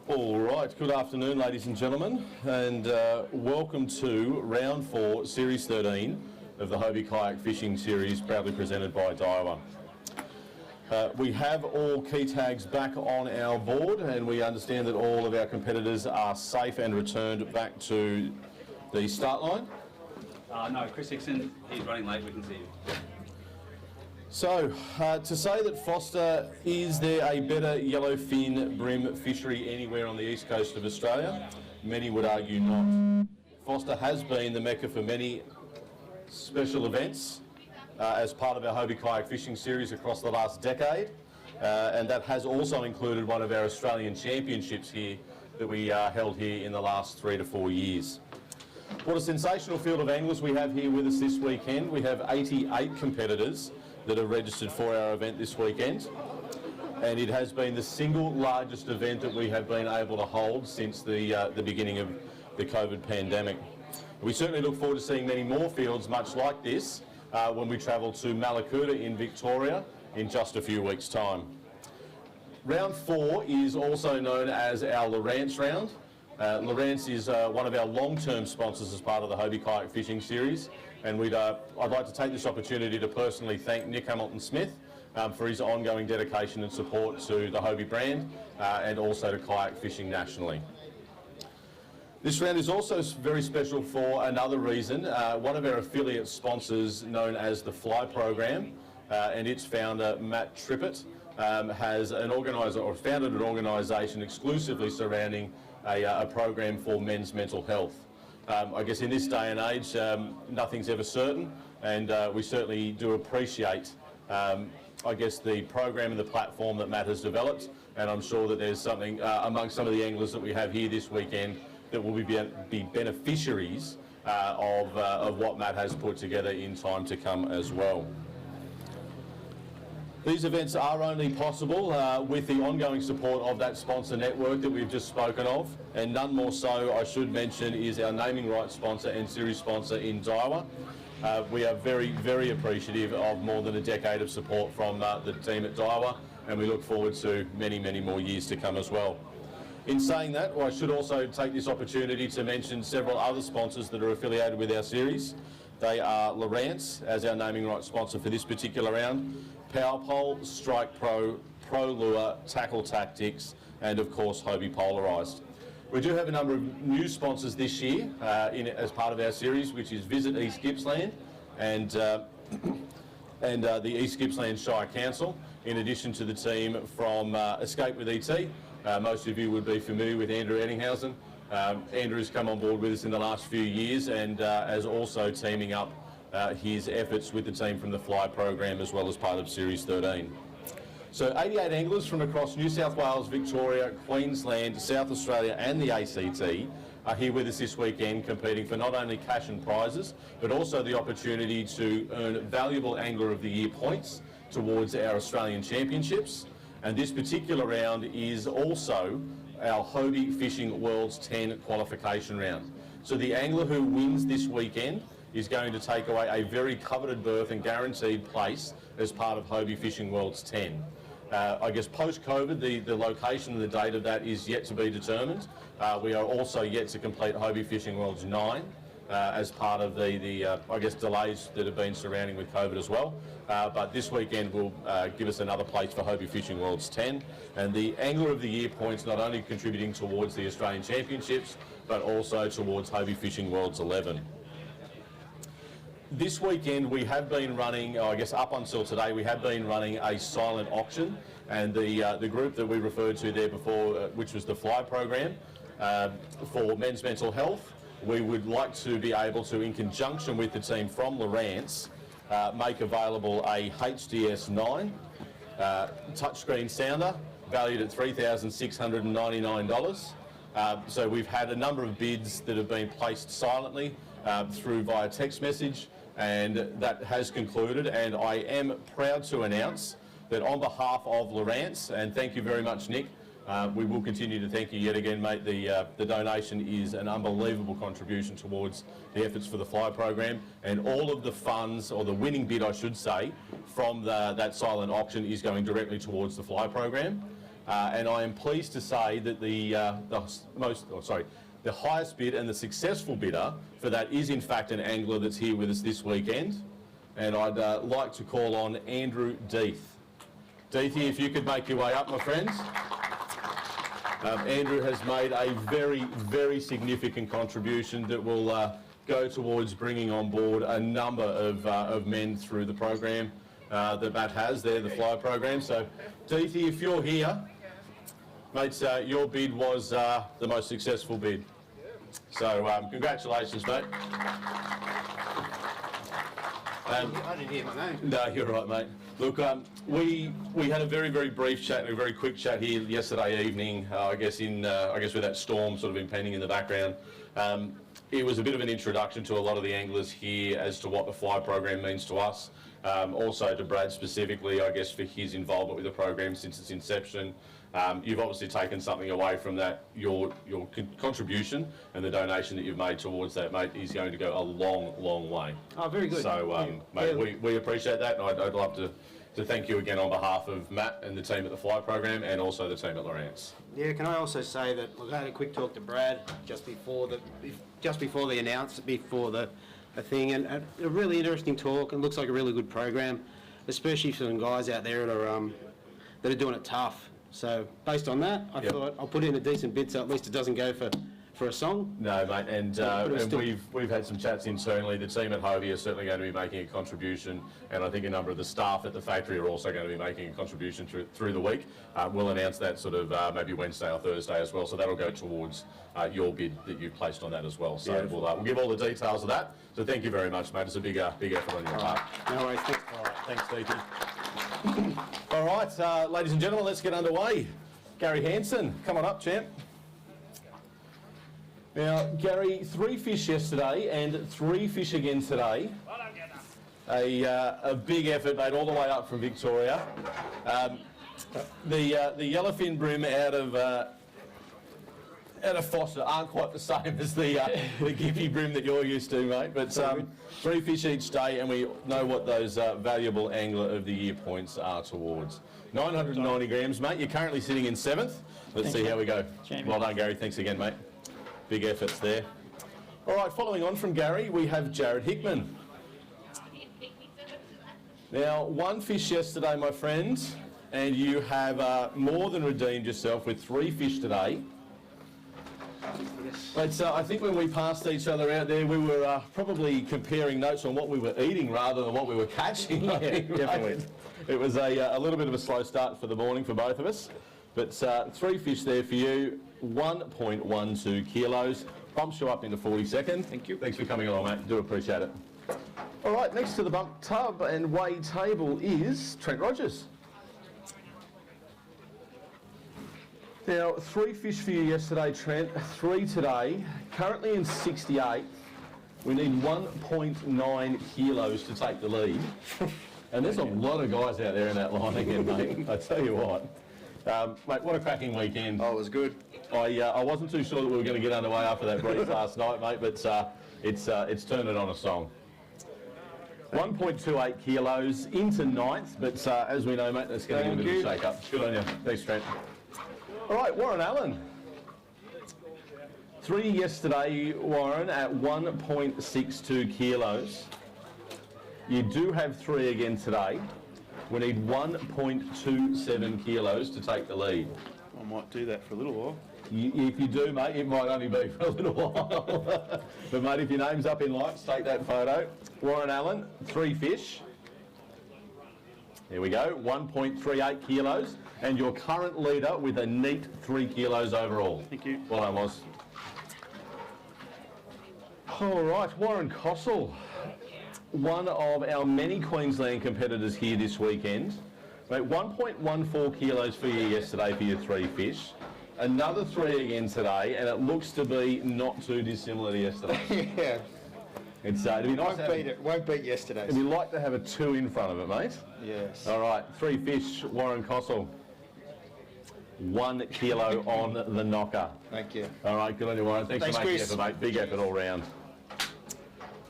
All right, good afternoon ladies and gentlemen, and welcome to round 4, series 13 of the Hobie Kayak Fishing Series, proudly presented by Daiwa. We have all key tags back on our board, and we understand that all of our competitors are safe and returned back to the start line. No, Chris Hickson, he's running late, we can see him. So, to say that Forster, is there a better yellowfin bream fishery anywhere on the east coast of Australia? Many would argue not. Forster has been the mecca for many special events as part of our Hobie Kayak Fishing Series across the last decade, and that has also included one of our Australian championships here that we held here in the last 3 to 4 years. What a sensational field of anglers we have here with us this weekend. We have 88 competitors that are registered for our event this weekend, and it has been the single largest event that we have been able to hold since the beginning of the COVID pandemic. We certainly look forward to seeing many more fields much like this when we travel to Malakuta in Victoria in just a few weeks' time. Round 4 is also known as our Lowrance Round. Lowrance is one of our long-term sponsors as part of the Hobie Kayak Fishing Series, and I'd like to take this opportunity to personally thank Nick Hamilton-Smith for his ongoing dedication and support to the Hobie brand and also to kayak fishing nationally. This round is also very special for another reason. One of our affiliate sponsors, known as the Fly Program, and its founder Matt Trippett, has founded an organisation exclusively surrounding a program for men's mental health. I guess in this day and age, nothing's ever certain, and we certainly do appreciate, I guess, the program and the platform that Matt has developed, and I'm sure that there's something among some of the anglers that we have here this weekend that will be beneficiaries of what Matt has put together in time to come as well. These events are only possible with the ongoing support of that sponsor network that we've just spoken of, and none more so, I should mention, is our naming rights sponsor and series sponsor in Daiwa. We are very, very appreciative of more than a decade of support from the team at Daiwa, and we look forward to many, many more years to come as well. In saying that, I should also take this opportunity to mention several other sponsors that are affiliated with our series. They are Lowrance as our naming rights sponsor for this particular round, PowerPole, Strike Pro, Pro Lure, Tackle Tactics, and of course Hobie Polarized. We do have a number of new sponsors this year as part of our series, which is Visit East Gippsland and the East Gippsland Shire Council, in addition to the team from Escape with ET. Most of you would be familiar with Andrew Eddinghausen. Andrew has come on board with us in the last few years and is also teaming up his efforts with the team from the Fly Program as well as part of Series 13. So 88 anglers from across New South Wales, Victoria, Queensland, South Australia and the ACT are here with us this weekend, competing for not only cash and prizes but also the opportunity to earn valuable Angler of the Year points towards our Australian Championships. And this particular round is also our Hobie Fishing Worlds 10 qualification round. So the angler who wins this weekend is going to take away a very coveted berth and guaranteed place as part of Hobie Fishing Worlds 10. I guess post-COVID, the location and the date of that is yet to be determined. We are also yet to complete Hobie Fishing Worlds 9 as part of the I guess, delays that have been surrounding with COVID as well. But this weekend will give us another place for Hobie Fishing Worlds 10, and the Angler of the Year points not only contributing towards the Australian Championships, but also towards Hobie Fishing Worlds 11. This weekend we have been running, I guess up until today, we have been running a silent auction, and the group that we referred to there before, which was the Fly Program, for men's mental health, we would like to be able to, in conjunction with the team from Lowrance, make available a HDS 9 touchscreen sounder valued at $3,699. So we've had a number of bids that have been placed silently through via text message, and that has concluded, and I am proud to announce that on behalf of Lowrance, and thank you very much Nick, we will continue to thank you yet again mate, the donation is an unbelievable contribution towards the efforts for the Fly Program, and all of the funds, or the winning bid I should say, from that silent auction is going directly towards the Fly Program. And I am pleased to say that the highest bid and the successful bidder for that is in fact an angler that's here with us this weekend. And I'd like to call on Andrew Death. Deathy, if you could make your way up, my friends. Andrew has made a very, very significant contribution that will go towards bringing on board a number of men through the program that Matt has there, the Fly program. So, Deathy, if you're here, mates, your bid was the most successful bid. So, congratulations, mate. I didn't hear my name. No, you're right, mate. Look, we had a very, very brief chat, a very quick chat here yesterday evening. I guess with that storm sort of impending in the background. It was a bit of an introduction to a lot of the anglers here as to what the Fly program means to us. Also to Brad specifically, I guess, for his involvement with the program since its inception. You've obviously taken something away from that. Your contribution and the donation that you've made towards that, mate, is going to go a long, long way. Oh, very good. So, mate, we appreciate that, and I'd love to thank you again on behalf of Matt and the team at the Fly program and also the team at Lowrance. Yeah, can I also say that I had a quick talk to Brad just before the announcement, before the thing, and a really interesting talk. It looks like a really good program, especially for some guys out there that are doing it tough. So based on that, I thought I'll put in a decent bid so at least it doesn't go for a song. No, mate, and we've had some chats internally. The team at Hobie are certainly going to be making a contribution, and I think a number of the staff at the factory are also going to be making a contribution through the week. We'll announce that sort of maybe Wednesday or Thursday as well, so that'll go towards your bid that you've placed on that as well. So we'll give all the details of that. So thank you very much, mate. It's a big effort on your part. No worries. Thanks. All right, thanks, Stevie. All right, ladies and gentlemen, let's get underway. Gary Hansen, come on up, champ. Now, Gary, 3 fish yesterday and 3 fish again today. A big effort made all the way up from Victoria. The yellowfin brim out of Forster aren't quite the same as the Gippy brim that you're used to, mate. But 3 fish each day, and we know what those valuable Angler of the Year points are towards. 990 grams, mate. You're currently sitting in 7th. Let's see how we go. Well done, Gary. Thanks again, mate. Big efforts there. All right, following on from Gary, we have Jared Hickman. Now, 1 fish yesterday, my friends, and you have more than redeemed yourself with 3 fish today. But I think when we passed each other out there, we were probably comparing notes on what we were eating rather than what we were catching. Yeah, definitely. It was a little bit of a slow start for the morning for both of us. But 3 fish there for you, 1.12 kilos. Bumps you up into 42nd. Thank you. Thanks for coming along, mate. Do appreciate it. All right, next to the bump tub and weigh table is Trent Rogers. Now, 3 fish for you yesterday, Trent, 3 today. Currently in 68th. We need 1.9 kilos to take the lead. And there's a lot of guys out there in that line again, mate. I tell you what. Mate, what a cracking weekend. Oh, it was good. I wasn't too sure that we were going to get underway after that breeze last night, mate, but it's turned it on a song. 1.28 kilos into 9th, but as we know, mate, that's going to give it a shake-up. Good on you. Thanks, Trent. All right, Warren Allen. 3 yesterday, Warren, at 1.62 kilos. You do have 3 again today. We need 1.27 kilos to take the lead. I might do that for a little while. If you do, mate, it might only be for a little while. But, mate, if your name's up in lights, take that photo. Warren Allen, 3 fish. There we go, 1.38 kilos. And your current leader with a neat 3 kilos overall. Thank you. Well done, Woz. All right, Warren Cossell. One of our many Queensland competitors here this weekend. Mate, 1.14 kilos for you yesterday for your 3 fish. Another 3 again today, and it looks to be not too dissimilar to yesterday. Yeah. It'd be nice Won't beat yesterday's. It'd be like to have a 2 in front of it, mate. Yes. All right, 3 fish, Warren Cossell. 1 kilo on the knocker. Thank you. All right, good on you, Warren. Thanks for making the effort, mate. Big effort all round.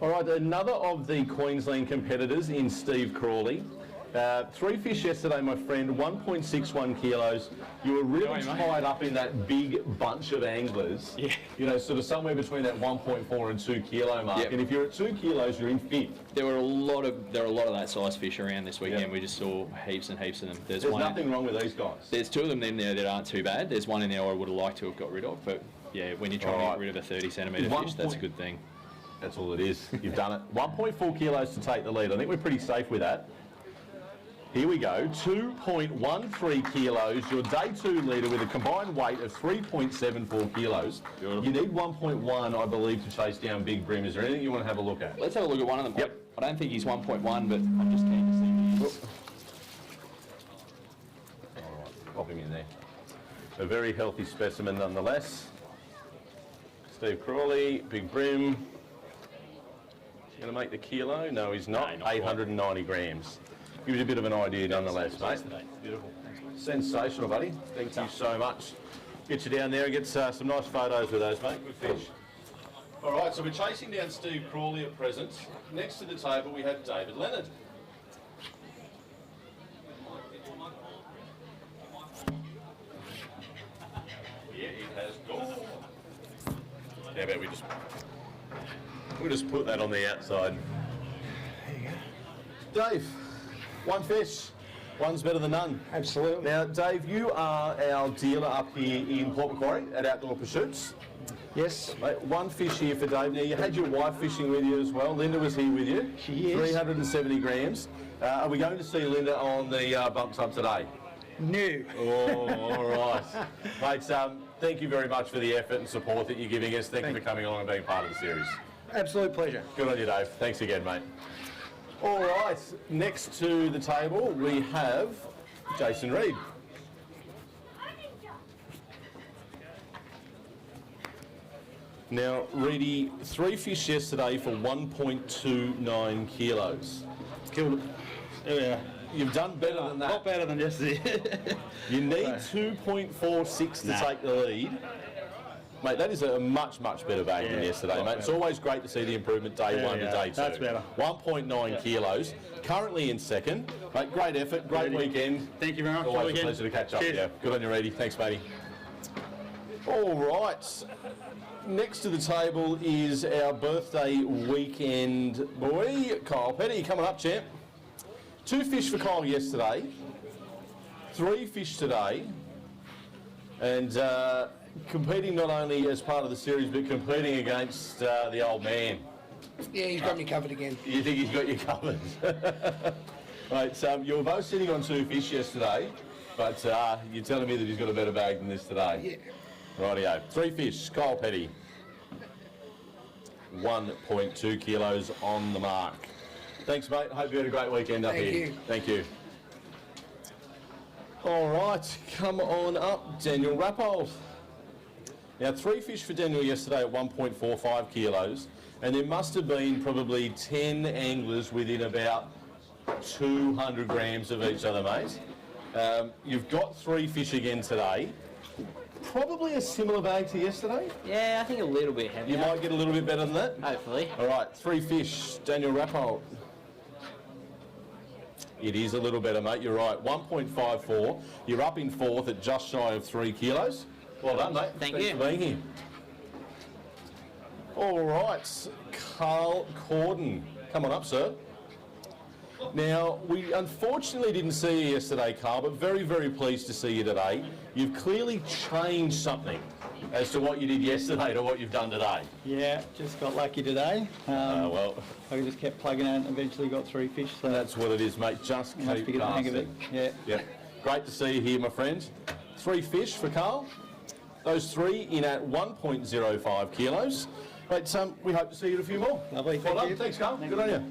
All right, another of the Queensland competitors in Steve Crawley. 3 fish yesterday, my friend, 1.61 kilos. You were really tied up in that big bunch of anglers. Yeah. You know, sort of somewhere between that 1.4 and 2 kilo mark. Yep. And if you're at 2 kilos, you're in fifth. There were a lot of that size fish around this weekend. Yep. We just saw heaps and heaps of them. There's nothing wrong with these guys. There's 2 of them in there that aren't too bad. There's one in there I would have liked to have got rid of, but yeah, when you're trying to get rid of a 30 centimetre fish, that's a good thing. That's all it is. You've done it. 1.4 kilos to take the lead. I think we're pretty safe with that. Here we go, 2.13 kilos, your day 2 leader with a combined weight of 3.74 kilos. Beautiful. You need 1.1, I believe, to chase down Big Brim. Is there anything you want to have a look at? Let's have a look at one of them. Yep. I don't think he's 1.1, but I'm just keen to see. All right, pop him in there. A very healthy specimen nonetheless. Steve Crawley, Big Brim. Going to make the kilo? No, he's not. No, not 890 grams. Gives you a bit of an idea nonetheless, mate. Beautiful. Sensational, buddy. Thank you so much. Get you down there and get some nice photos with those, mate. Good fish. All right, so we're chasing down Steve Crawley at present. Next to the table we have David Leonard. Yeah, it has gone. How about we'll just put that on the outside. There you go. Dave. One fish, one's better than none. Absolutely. Now, Dave, you are our dealer up here in Port Macquarie at Outdoor Pursuits. Yes. Mate, one fish here for Dave. Now, you had your wife fishing with you as well. Linda was here with you. She is. 370 grams. Are we going to see Linda on the bump tub today? No. Oh, all right. Mate, thank you very much for the effort and support that you're giving us. Thank you for coming along and being part of the series. Absolute pleasure. Good on you, Dave. Thanks again, mate. All right, next to the table we have Jason Reed. Now, Reedy, 3 fish yesterday for 1.29 kilos. Killed it. Yeah. You've done better than that. Not better than yesterday. You need 2.46 to take the lead. Mate, that is a much, much better bag than yesterday, mate. It's always great to see the improvement day 1 to day 2. That's better. 1.9 kilos. Currently in second. Mate, great effort, great weekend. Thank you very much. Always a pleasure to catch up with you. Good on you, Reedy. Thanks, matey. All right. Next to the table is our birthday weekend boy, Kyle Petty. Coming up, champ. 2 fish for Kyle yesterday. 3 fish today. And competing not only as part of the series, but competing against the old man. Yeah, he's got me covered again. You think he's got you covered? Right, so you were both sitting on 2 fish yesterday, but you're telling me that he's got a better bag than this today. Yeah. Rightio. 3 fish, Kyle Petty. 1.2 kilos on the mark. Thanks, mate. Hope you had a great weekend up here. Thank you. Thank you. All right, come on up, Daniel Rappold. Now, 3 fish for Daniel yesterday at 1.45 kilos, and there must have been probably 10 anglers within about 200 grams of each other, mate. You've got 3 fish again today. Probably a similar bag to yesterday. Yeah, I think a little bit heavier. You might get a little bit better than that. Hopefully. All right, 3 fish, Daniel Rappold. It is a little better, mate. You're right. 1.54. You're up in 4th at just shy of 3 kilos. Well done, mate. Thanks for being here. All right, Carl Corden. Come on up, sir. Now, we unfortunately didn't see you yesterday, Carl, but very, very pleased to see you today. You've clearly changed something as to what you did yesterday to what you've done today. Yeah, just got lucky today. Well, I just kept plugging out and eventually got 3 fish. So that's what it is, mate. Just must be keep getting the hang of it. casting. Yeah. Yeah. Great to see you here, my friend. 3 fish for Carl. Those 3 in at 1.05 kilos. But we hope to see you at a few more. Lovely, Well thank done. you. Thanks, Carl. Good on you.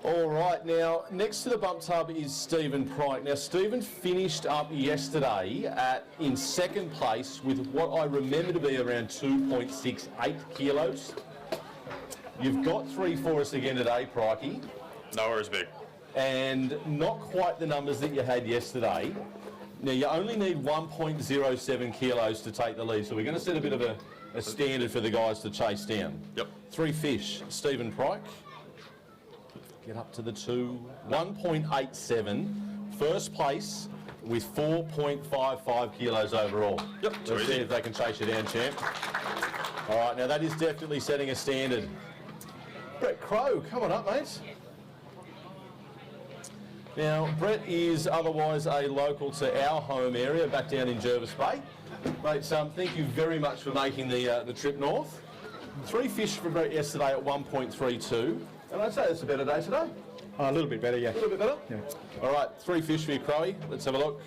All right, now, next to the bump tub is Stephen Pryke. Now, Stephen finished up yesterday in 2nd place with what I remember to be around 2.68 kilos. You've got 3 for us again today, Prikey. No worries, big. And not quite the numbers that you had yesterday. Now, you only need 1.07 kilos to take the lead, so we're going to set a bit of a standard for the guys to chase down. Yep. 3 fish, Stephen Pryke. Get up to the 2. 1.87. First place with 4.55 kilos overall. Yep, Let's see if they can chase you down, champ. All right, now that is definitely setting a standard. Brett Crow, come on up, mate. Now, Brett is otherwise a local to our home area, back down in Jervis Bay. Mate, thank you very much for making the trip north. 3 fish for Brett yesterday at 1.32. And I'd say it's a better day today. Oh, a little bit better, yeah. A little bit better? Yeah. All right, 3 fish for you, Crowy. Let's have a look.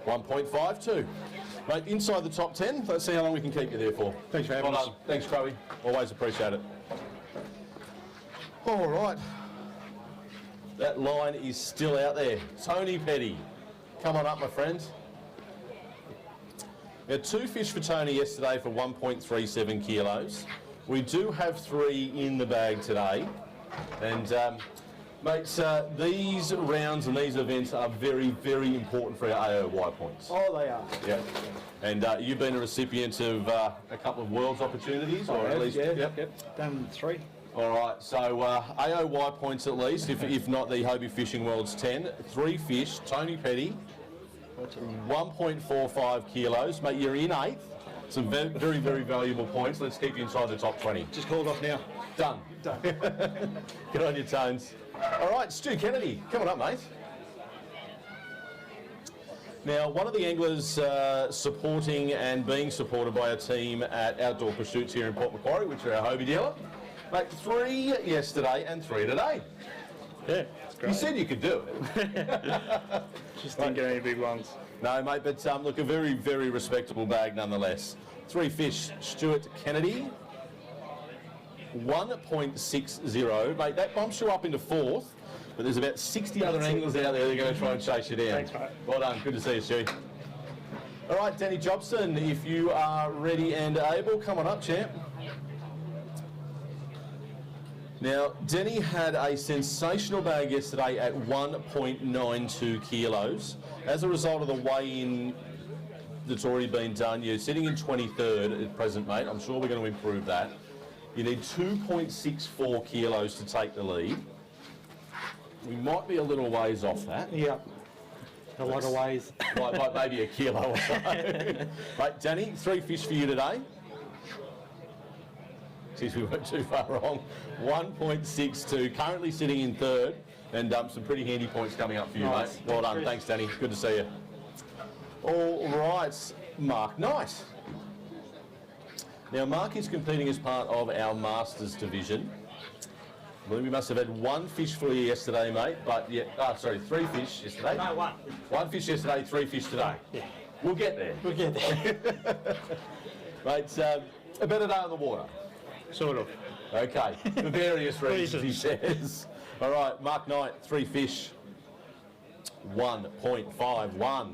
1.52. Mate, inside the top 10. Let's see how long we can keep you there for. Thanks for having us. Thanks, Crowy. Always appreciate it. All right. That line is still out there. Tony Petty. Come on up, my friend. We had 2 fish for Tony yesterday for 1.37 kilos. We do have 3 in the bag today. And, mates, these rounds and these events are very, very important for our AOY points. Oh, they are. Yeah. And you've been a recipient of a couple of Worlds opportunities, or at least... Yeah, done 3. All right, so AOY points at least, if not the Hobie Fishing World's 10. 3 fish, Tony Petty, 1.45 kilos. Mate, you're in 8th. Some very, very valuable points. Let's keep you inside the top 20. Just called off now. Done. Get on your tones. All right, Stu Kennedy, come on up, mate. Now, one of the anglers supporting and being supported by a team at Outdoor Pursuits here in Port Macquarie, which are our Hobie dealer. Mate, 3 yesterday and 3 today. Yeah, it's great. You said you could do it. Just didn't get any big ones. No, mate, but look, a very, very respectable bag nonetheless. 3 fish, Stuart Kennedy, 1.60. Mate, that bumps you up into 4th, but there's about 60 other anglers out there that are going to try and chase you down. Thanks, mate. Well done. Good to see you, Stu. All right, Danny Jobson, if you are ready and able, come on up, champ. Now, Denny had a sensational bag yesterday at 1.92 kilos. As a result of the weigh-in that's already been done, you're sitting in 23rd at present, mate. I'm sure we're going to improve that. You need 2.64 kilos to take the lead. We might be a little ways off that. Yeah. A lot of ways. Like maybe a kilo or so. Mate, Danny, 3 fish for you today. Geez, we weren't too far wrong. 1.62, currently sitting in 3rd, and some pretty handy points coming up for you, Nice. mate. Well done. Thanks, Danny. Good to see you. All right, Mark Knight. Now, Mark is competing as part of our Masters division. I believe we must have had 1 fish for you yesterday, mate, but yeah, 3 fish yesterday. No, 1. 1 fish yesterday, 3 fish today. Yeah. We'll get there. We'll get there. Mate, a better day on the water. Sort of. Okay, for various reasons, he says. All right, Mark Knight, 3 fish, 1.51.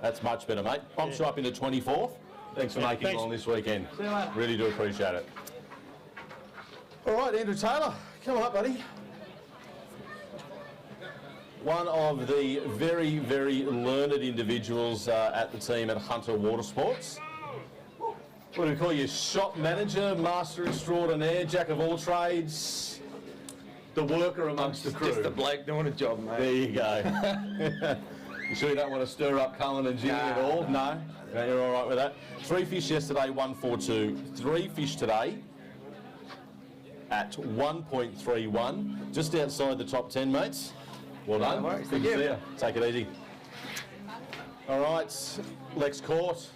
That's much better, mate. Bumps you up into 24th. Thanks for making it on this weekend. See you later. Really do appreciate it. All right, Andrew Taylor, come on up, buddy. One of the very, very learned individuals at the team at Hunter Water Sports. What do we call you? Shop manager, master extraordinaire, jack of all trades, the worker amongst the crew. Just a bloke doing a job, mate. There you go. You sure you don't want to stir up Cullen and Jimmy at all? No? No, you're all right with that? 3 fish yesterday, 1.42. 3 fish today at 1.31. Just outside the top 10, mates. Well done. No worries. Good to see you. Take it easy. All right, Lex Court.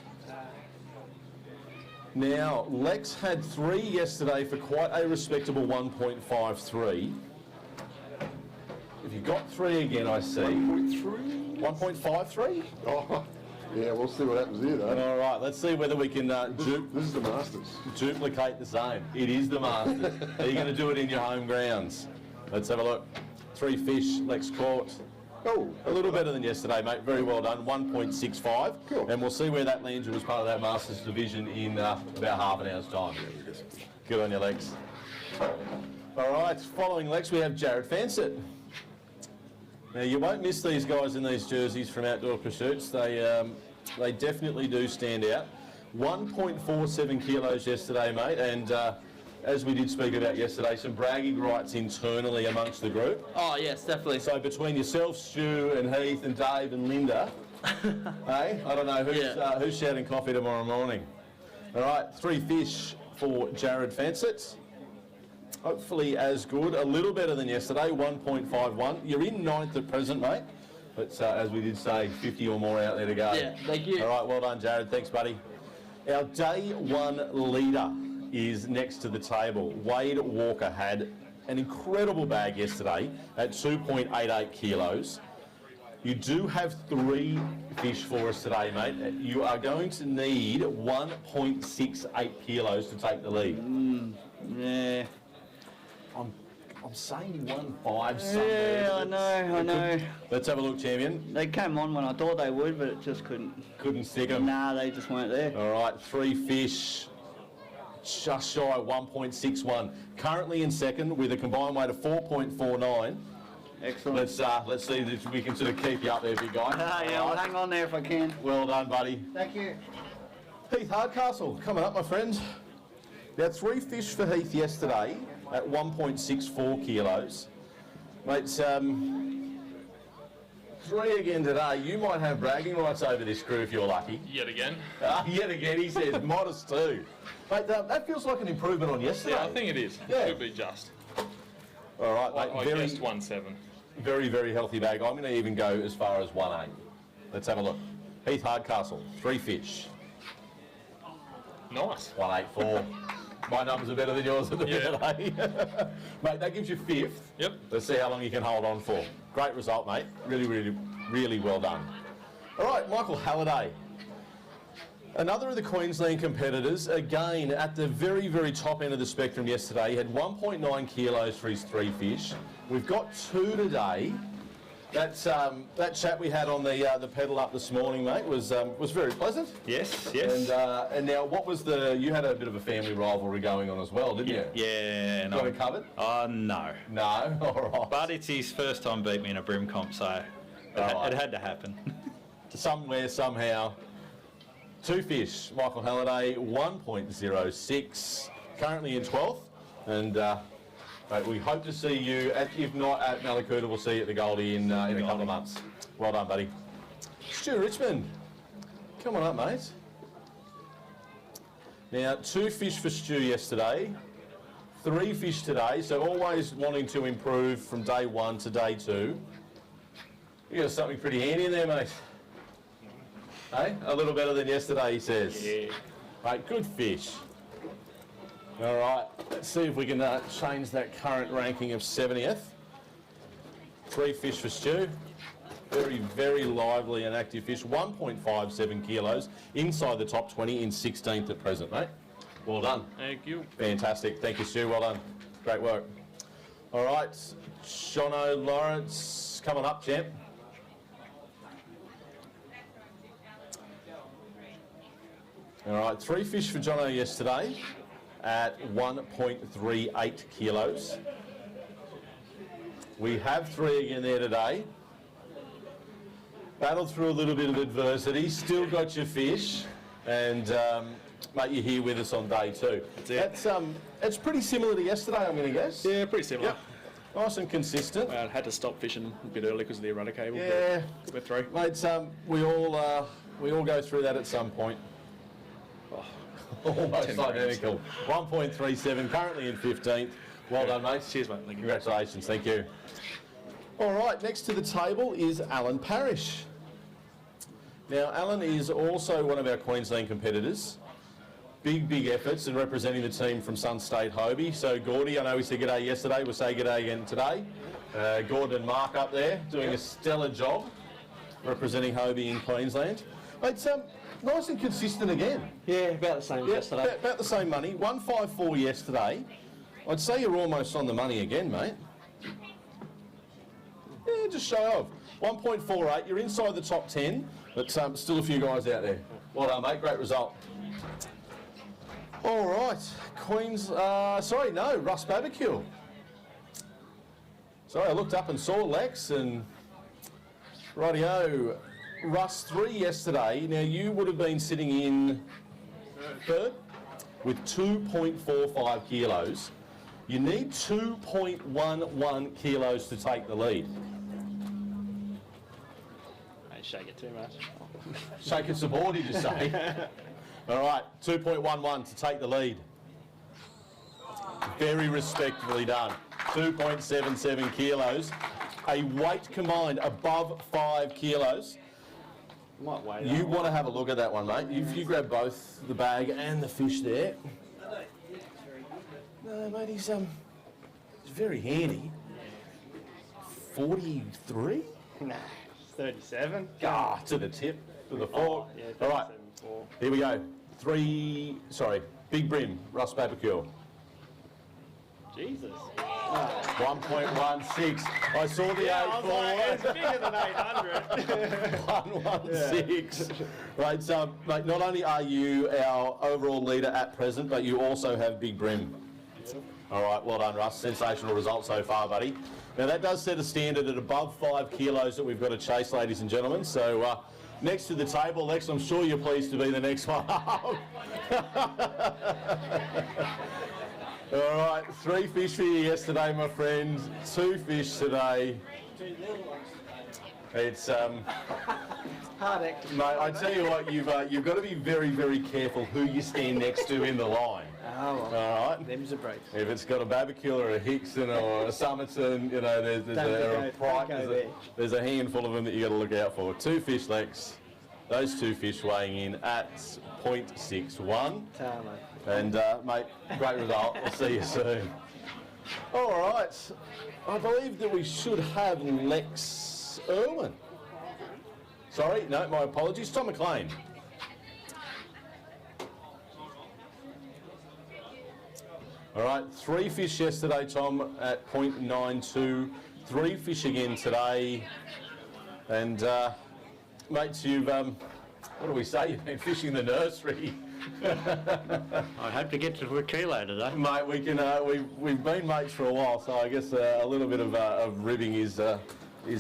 Now, Lex had 3 yesterday for quite a respectable 1.53. If you got 3 again, I see. 1.3? 1.53? Oh, yeah, we'll see what happens here, though. All right, let's see whether we can This is the Masters. duplicate the same. It is the Masters. Are you going to do it in your home grounds? Let's have a look. 3 fish, Lex Court. Oh, A little better than yesterday, mate. Very well done. 1.65. Cool. And we'll see where that lands you as part of that Masters division in about half an hour's time. Good on you, Lex. All right, following Lex, we have Jared Fansett. Now, you won't miss these guys in these jerseys from Outdoor Pursuits. They definitely do stand out. 1.47 kilos yesterday, mate, and as we did speak about yesterday, some bragging rights internally amongst the group. Oh, yes, definitely. So between yourself, Stu, and Heath, and Dave, and Linda, hey, I don't know who's shouting coffee tomorrow morning. All right, 3 fish for Jared Fansett. Hopefully as good, a little better than yesterday, 1.51. You're in 9th at present, mate. But as we did say, 50 or more out there to go. Yeah, thank you. All right, well done, Jared. Thanks, buddy. Our day 1 leader is next to the table. Wade Walker had an incredible bag yesterday at 2.88 kilos. You do have 3 fish for us today, mate. You are going to need 1.68 kilos to take the lead. Yeah. I'm saying 1.5 somewhere. Yeah, I know. Let's have a look, champion. They came on when I thought they would, but it just couldn't. Couldn't stick them. Nah, they just weren't there. All right, 3 fish, just shy of 1.61. Currently in second with a combined weight of 4.49. Excellent. Let's see if we can sort of keep you up there, big guy. Yeah, I'll hang on there if I can. Well done, buddy. Thank you. Heath Hardcastle, coming up, my friend. Now, 3 fish for Heath yesterday at 1.64 kilos. Mate, 3 again today. You might have bragging rights over this crew if you're lucky. Yet again. Yet again, he says, modest too. Mate, that feels like an improvement on yesterday. Yeah, I think it is. Yeah. Should be just. All right, mate. I guessed 1.7. Very, very healthy bag. I'm going to even go as far as 1.8. Let's have a look. Heath Hardcastle, 3 fish, Nice. 1.84. My numbers are better than yours at the minute, eh? Mate, that gives you 5th. Yep. Let's see how long you can hold on for. Great result, mate. Really, really, really well done. All right, Michael Halliday. Another of the Queensland competitors, again, at the very, very top end of the spectrum yesterday. He had 1.9 kilos for his 3 fish. We've got 2 today. That chat we had on the pedal up this morning, mate, was very pleasant. Yes, yes. And now, what was you had a bit of a family rivalry going on as well, didn't you? Yeah, Got it covered? No. No? All right. But it's his first time beat me in a brim comp, so it had to happen. Somewhere, somehow. 2 fish, Michael Halliday, 1.06, currently in 12th. And mate, we hope to see you, if not at Malakuta, we'll see you at the Goldie in a couple of months. Well done, buddy. Stu Richmond, come on up, mate. Now, 2 fish for Stu yesterday, 3 fish today, so always wanting to improve from day 1 to day 2. You got something pretty handy in there, mate. Hey, a little better than yesterday, he says. Yeah. Mate, good fish. All right, let's see if we can change that current ranking of 70th. 3 fish for Stu. Very, very lively and active fish. 1.57 kilos inside the top 20 in 16th at present, mate. Well done. Thank you. Fantastic. Thank you, Stu. Well done. Great work. All right, Jono Lawrence, coming up, champ. All right, 3 fish for Jono yesterday at 1.38 kilos. We have 3 again there today. Battled through a little bit of adversity, still got your fish, and mate, you're here with us on day 2. It's pretty similar to yesterday, I'm going to guess. Yeah, pretty similar. Yep. Nice and consistent. I had to stop fishing a bit early because of the rudder cable. Yeah. But we're through. Mate, we all go through that at some point. Almost identical. 1.37, currently in 15th. Well done, mate. Cheers, mate. Thank you. Congratulations. Thank you. All right, next to the table is Alan Parrish. Now, Alan is also one of our Queensland competitors. Big efforts in representing the team from Sun State Hobie. So, Gordy, I know we said g'day yesterday. We'll say g'day again today. Gordon and Mark up there doing a stellar job representing Hobie in Queensland. Mate, nice and consistent again. Yeah, about the same as yesterday. About the same money. 154 yesterday. I'd say you're almost on the money again, mate. Yeah, just show off. 1.48. You're inside the top 10, but still a few guys out there. Well done, mate. Great result. All right. Russ Barbecue. Sorry, I looked up and saw Lex and rightio. Russ 3 yesterday. Now you would have been sitting in 3rd. with 2.45 kilos. You need 2.11 kilos to take the lead. Don't shake it too much. Shake and support, did you say? All right, 2.11 to take the lead. Very respectfully done. 2.77 kilos. A weight combined above 5 kilos. Might weigh You want to have a look at that one, mate. If you grab both the bag and the fish there. No, mate, he's very handy. 43? Nah, 37. Ah, to the tip, to the fork. Yeah, All right, 37.4. here we go. Big Brim, Rust Paper Cure. Jesus. 1.16. I saw the 8 It's bigger than 800. 116. Right, so, mate, not only are you our overall leader at present, but you also have Big Brim. All right, well done, Russ. Sensational result so far, buddy. Now, that does set a standard at above 5 kilos that we've got to chase, ladies and gentlemen. So, next to the table, Lex, I'm sure you're pleased to be the next one up. All right, 3 fish for you yesterday, my friend. 2 fish today. It's Hard act. mate. I tell you what, you've got to be very, very careful who you stand next to in the line. Oh, well. All right. Them's the breaks. If it's got a Babacula or a Hickson or a Summerton, you know, there's a Pike, there's a handful of them that you got to look out for. 2 fish, Lex. Those 2 fish weighing in at 0.61. And, mate, great result. We'll see you soon. All right. I believe that we should have Lex Irwin. Sorry, no, my apologies. Tom McLean. All right, 3 fish yesterday, Tom, at 0.92. 3 fish again today. And, mates, you've, what do we say? You've been fishing the nursery. I hope to get to a kilo today. Mate, we can. We've been mates for a while, so I guess a little bit of ribbing is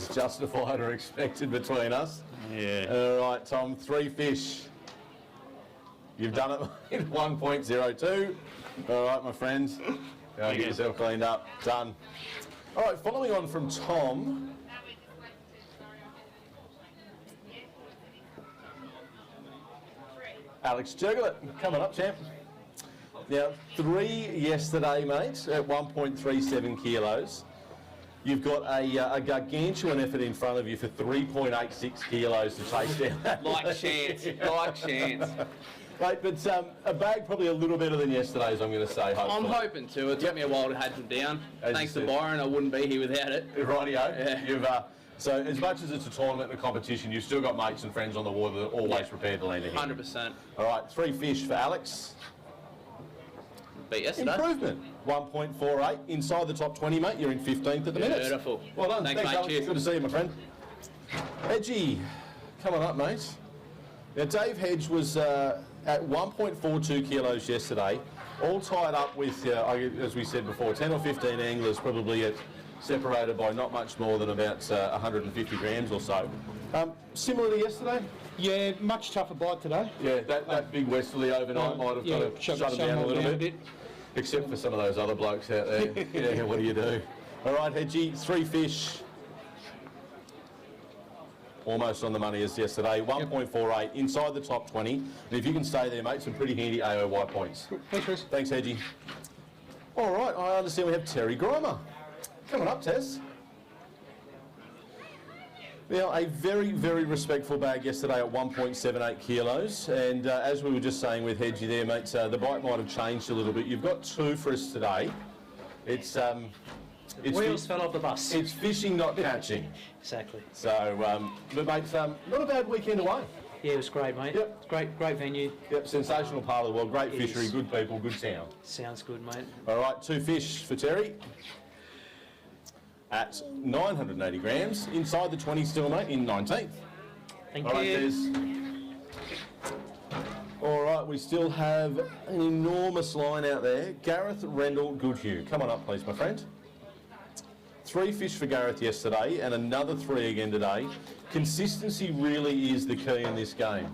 justified or expected between us. Yeah. All right, Tom. 3 fish. You've done it in 1.02. All right, my friends. Go get yourself cleaned up. Done. All right. Following on from Tom. Alex Jurgelet, coming up, champ. Now, 3 yesterday, mate, at 1.37 kilos. You've got a gargantuan effort in front of you for 3.86 kilos to chase down. Like chance. Mate, but a bag probably a little better than yesterday's, I'm going to say, hopefully. I'm hoping to. It took me a while to have them down. As Thanks you to said. Byron, I wouldn't be here without it. Rightio. Yeah. You've, so as much as it's a tournament and a competition, you've still got mates and friends on the water that are always prepared to lend a hand. 100%. All right, 3 fish for Alex. But yesterday. Improvement. 1.48 inside the top 20, mate. You're in 15th at the minute. Beautiful. Well done. Thanks, mate. Alex. Cheers. Good to see you, my friend. Edgy, coming up, mate. Now, Dave Hedge was at 1.42 kilos yesterday, all tied up with, as we said before, 10 or 15 anglers, probably separated by not much more than about 150 grams or so. Similar to yesterday? Yeah, much tougher bite today. Yeah, that big westerly overnight might have kind of shut them down a little bit. Except for some of those other blokes out there. Yeah, what do you do? All right, Hedgie, 3 fish. Almost on the money as yesterday. 1.48 inside the top 20. And if you can stay there, mate, some pretty handy AOY points. Thanks, Chris. Thanks, Hedgie. All right, I understand we have Terry Grimer. Coming up, Tess. Now, a very, very respectful bag yesterday at 1.78 kilos. And as we were just saying with Hedgie there, mate, the bite might have changed a little bit. You've got 2 for us today. It's Wheels fell off the bus. It's fishing, not catching. Exactly. So, but mate, not a bad weekend away. Yeah, it was great, mate. Yep. Great venue. Yep, sensational part of the world. Great It fishery, is. good people, good town. Sounds good, mate. All right, 2 fish for Terry at 980 grams. Inside the 20 still, mate, in 19th. Thank All right, you. Des. All right, we still have an enormous line out there. Gareth Rendell Goodhue. Come on up, please, my friend. 3 fish for Gareth yesterday and another 3 again today. Consistency really is the key in this game.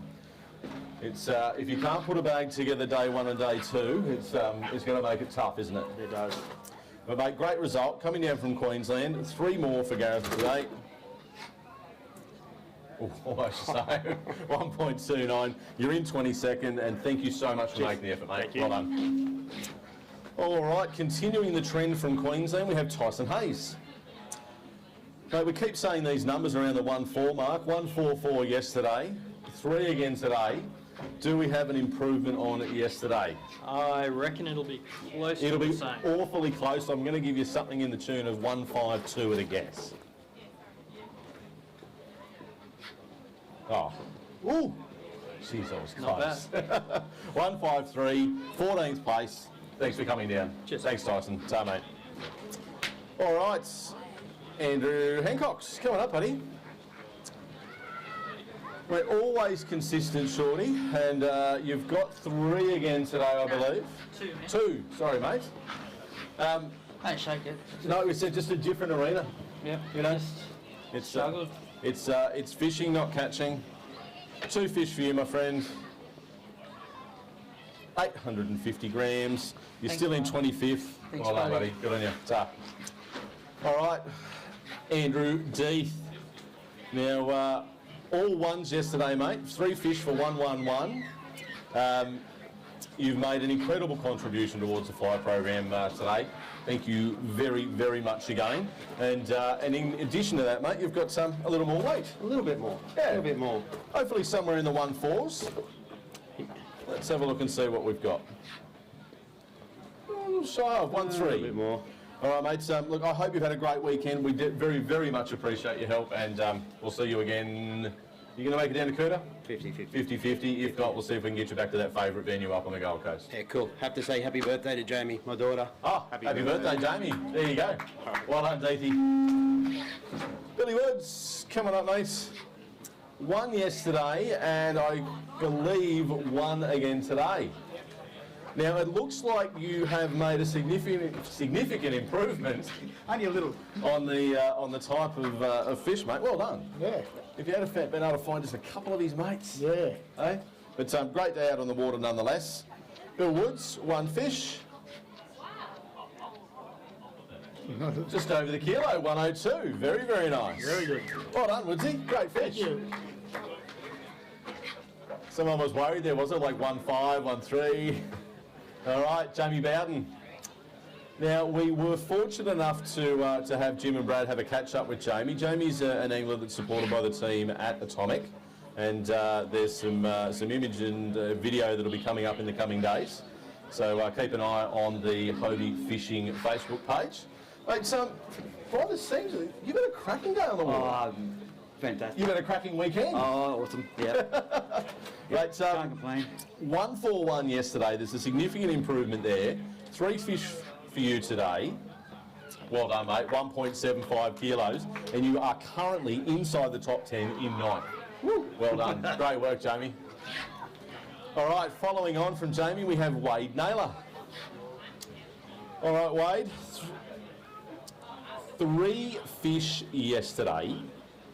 It's if you can't put a bag together day one and day two, it's going to make it tough, isn't it? It does. But mate, great result coming down from Queensland. 3 more for Gareth today. Oh, I should say 1.29. You're in 22nd, and thank you so much for making the effort, mate. Thank you. Well done. All right, continuing the trend from Queensland, we have Tyson Hayes. Mate, we keep saying these numbers around the 1-4 mark. 1-4-4 yesterday, 3 again today. Do we have an improvement on it yesterday? I reckon it'll be close It'll to be the same. awfully close. I'm going to give you something in the tune of 1-5-2 at a guess. Oh, ooh, jeez, that was Not close. 1-5-3, 14th place. Thanks for coming down. Cheers. Thanks, Tyson. Ta, mate. All right, Andrew Hancock's coming up, buddy. We're always consistent, Shorty, and you've got 3 again today, I believe. 2, man. 2, sorry, mate. Hey, shake it. No, it's just a different arena. Yep. You know, Just it's struggled. it's fishing, not catching. 2 fish for you, my friend. 850 grams. You're Thanks, still in mate. 25th. Thanks, Well done, buddy. buddy. Good on you. Ta. All right, Andrew Deeth. Now, all ones yesterday, mate. 3 fish for 111. You've made an incredible contribution towards the fly program today. Thank you very, very much again. And in addition to that, mate, you've got a little more weight. A little bit more. Yeah. A little bit more. Hopefully somewhere in the 1-4s. Let's have a look and see what we've got. Shy of 1-3. A little bit more. All right, mates. Look, I hope you've had a great weekend. We did very, very much appreciate your help, and we'll see you again. You going to make it down to Cooter? 50-50. 50-50. If not, we'll see if we can get you back to that favourite venue up on the Gold Coast. Yeah, cool. Have to say happy birthday to Jamie, my daughter. Oh, happy birthday, Jamie. There you go. Well done, Deethy. Billy Woods, coming up, mates. 1 yesterday, and I believe 1 again today. Now, it looks like you have made a significant improvement Only a little. on the type of fish, mate. Well done. Yeah. If you had been able to find just a couple of his mates. Yeah. Eh? But great day out on the water nonetheless. Bill Woods, 1 fish. Just over the kilo, 102. Very, very nice. Very good. Well done, Woodsy. Great fish. Thank you. Someone was worried there, was it? Like 1-5, 1-3. All right, Jamie Bowden. Now, we were fortunate enough to have Jim and Brad have a catch-up with Jamie. Jamie's an angler that's supported by the team at Atomic, and there's some image and video that'll be coming up in the coming days. So keep an eye on the Hobie Fishing Facebook page. Mate, by the seams, you've had a cracking day on the water. Fantastic. You've had a cracking weekend. Oh, awesome. Yeah. Mate, Can't complain. 1-4-1 yesterday. There's a significant improvement there. 3 fish for you today. Well done, mate. 1.75 kilos, and you are currently inside the top 10 in 9th. Well done. Great work, Jamie. All right, following on from Jamie, we have Wade Naylor. All right, Wade. 3 fish yesterday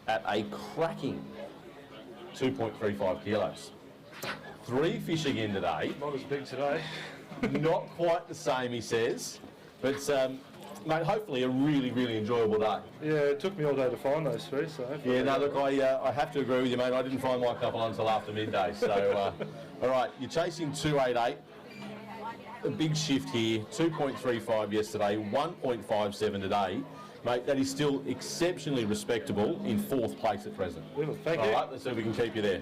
at a cracking 2.35 kilos. 3 fish again today. Not as big today. Not quite the same, he says. But, mate, hopefully a really, really enjoyable day. Yeah, it took me all day to find those fish. So Yeah, no, look, I have to agree with you, mate. I didn't find my couple until after midday. So, all right, you're chasing 288. A big shift here. 2.35 yesterday, 1.57 today. Mate, that is still exceptionally respectable in 4th place at present. Thank you. All right, let's see if we can keep you there.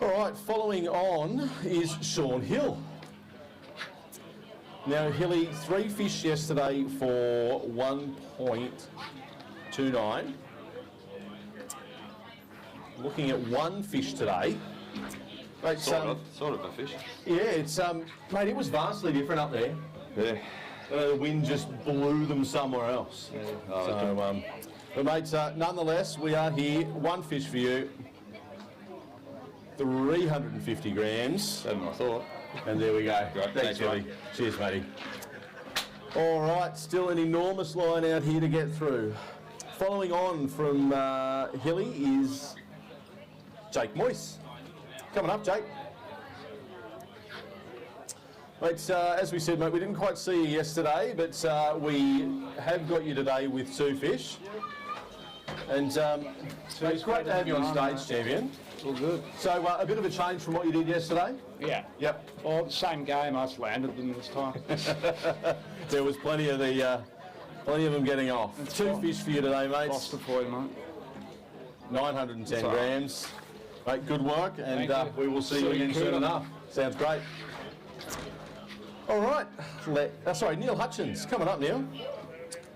All right, following on is Sean Hill. Now, Hilly, 3 fish yesterday for 1.29. Looking at 1 fish today. Mate, Sort of a fish. yeah, it's mate, it was vastly different up there. Yeah. The wind just blew them somewhere else. So, but mate, nonetheless, we are here. 1 fish for you. 350 grams. Better than I thought. And there we go. Great. Thanks, Thanks, Hilly. Cheers, matey. All right, still an enormous line out here to get through. Following on from Hilly is Jake Moyse. Coming up, Jake. Mate, as we said, mate, we didn't quite see you yesterday, but we have got you today with 2 fish. And mate, it's great to have you on stage, champion. All good. So a bit of a change from what you did yesterday? Yeah. Yep. Well, the same game, I just landed them this time. There was plenty of them getting off. 2 fish for you today, mate. Lost the for you, mate. 910 grams. Mate, good work, and Thank you. we will see you again soon enough. Sounds great. All right. Neil Hutchins, coming up, Neil.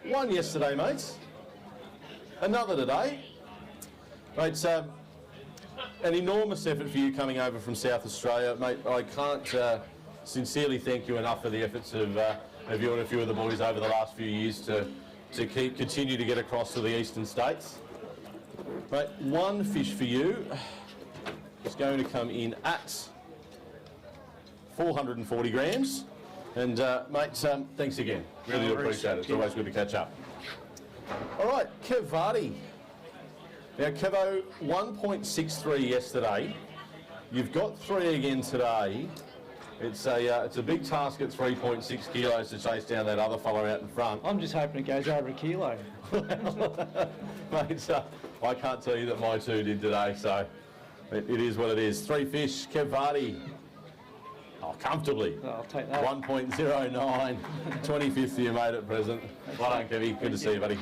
1 yesterday, mates. Another today. Mate, an enormous effort for you coming over from South Australia. Mate, I can't sincerely thank you enough for the efforts of you and a few of the boys over the last few years to continue to get across to the eastern states. Mate, 1 fish for you is going to come in at 440 grams. And mate, thanks again. Really do appreciate it. It's always good to catch up. All right, Kev Vardy. Now, Kevo, 1.63 yesterday. You've got 3 again today. It's a big task at 3.6 kilos to chase down that other fellow out in front. I'm just hoping it goes over a kilo. Mate, I can't tell you that my 2 did today, so it is what it is. 3 fish, Kev Vardy. Oh, comfortably. Oh, I'll take that. 1.09. 25th for you, mate, at present. Well done, Kevy. Good to see you, buddy.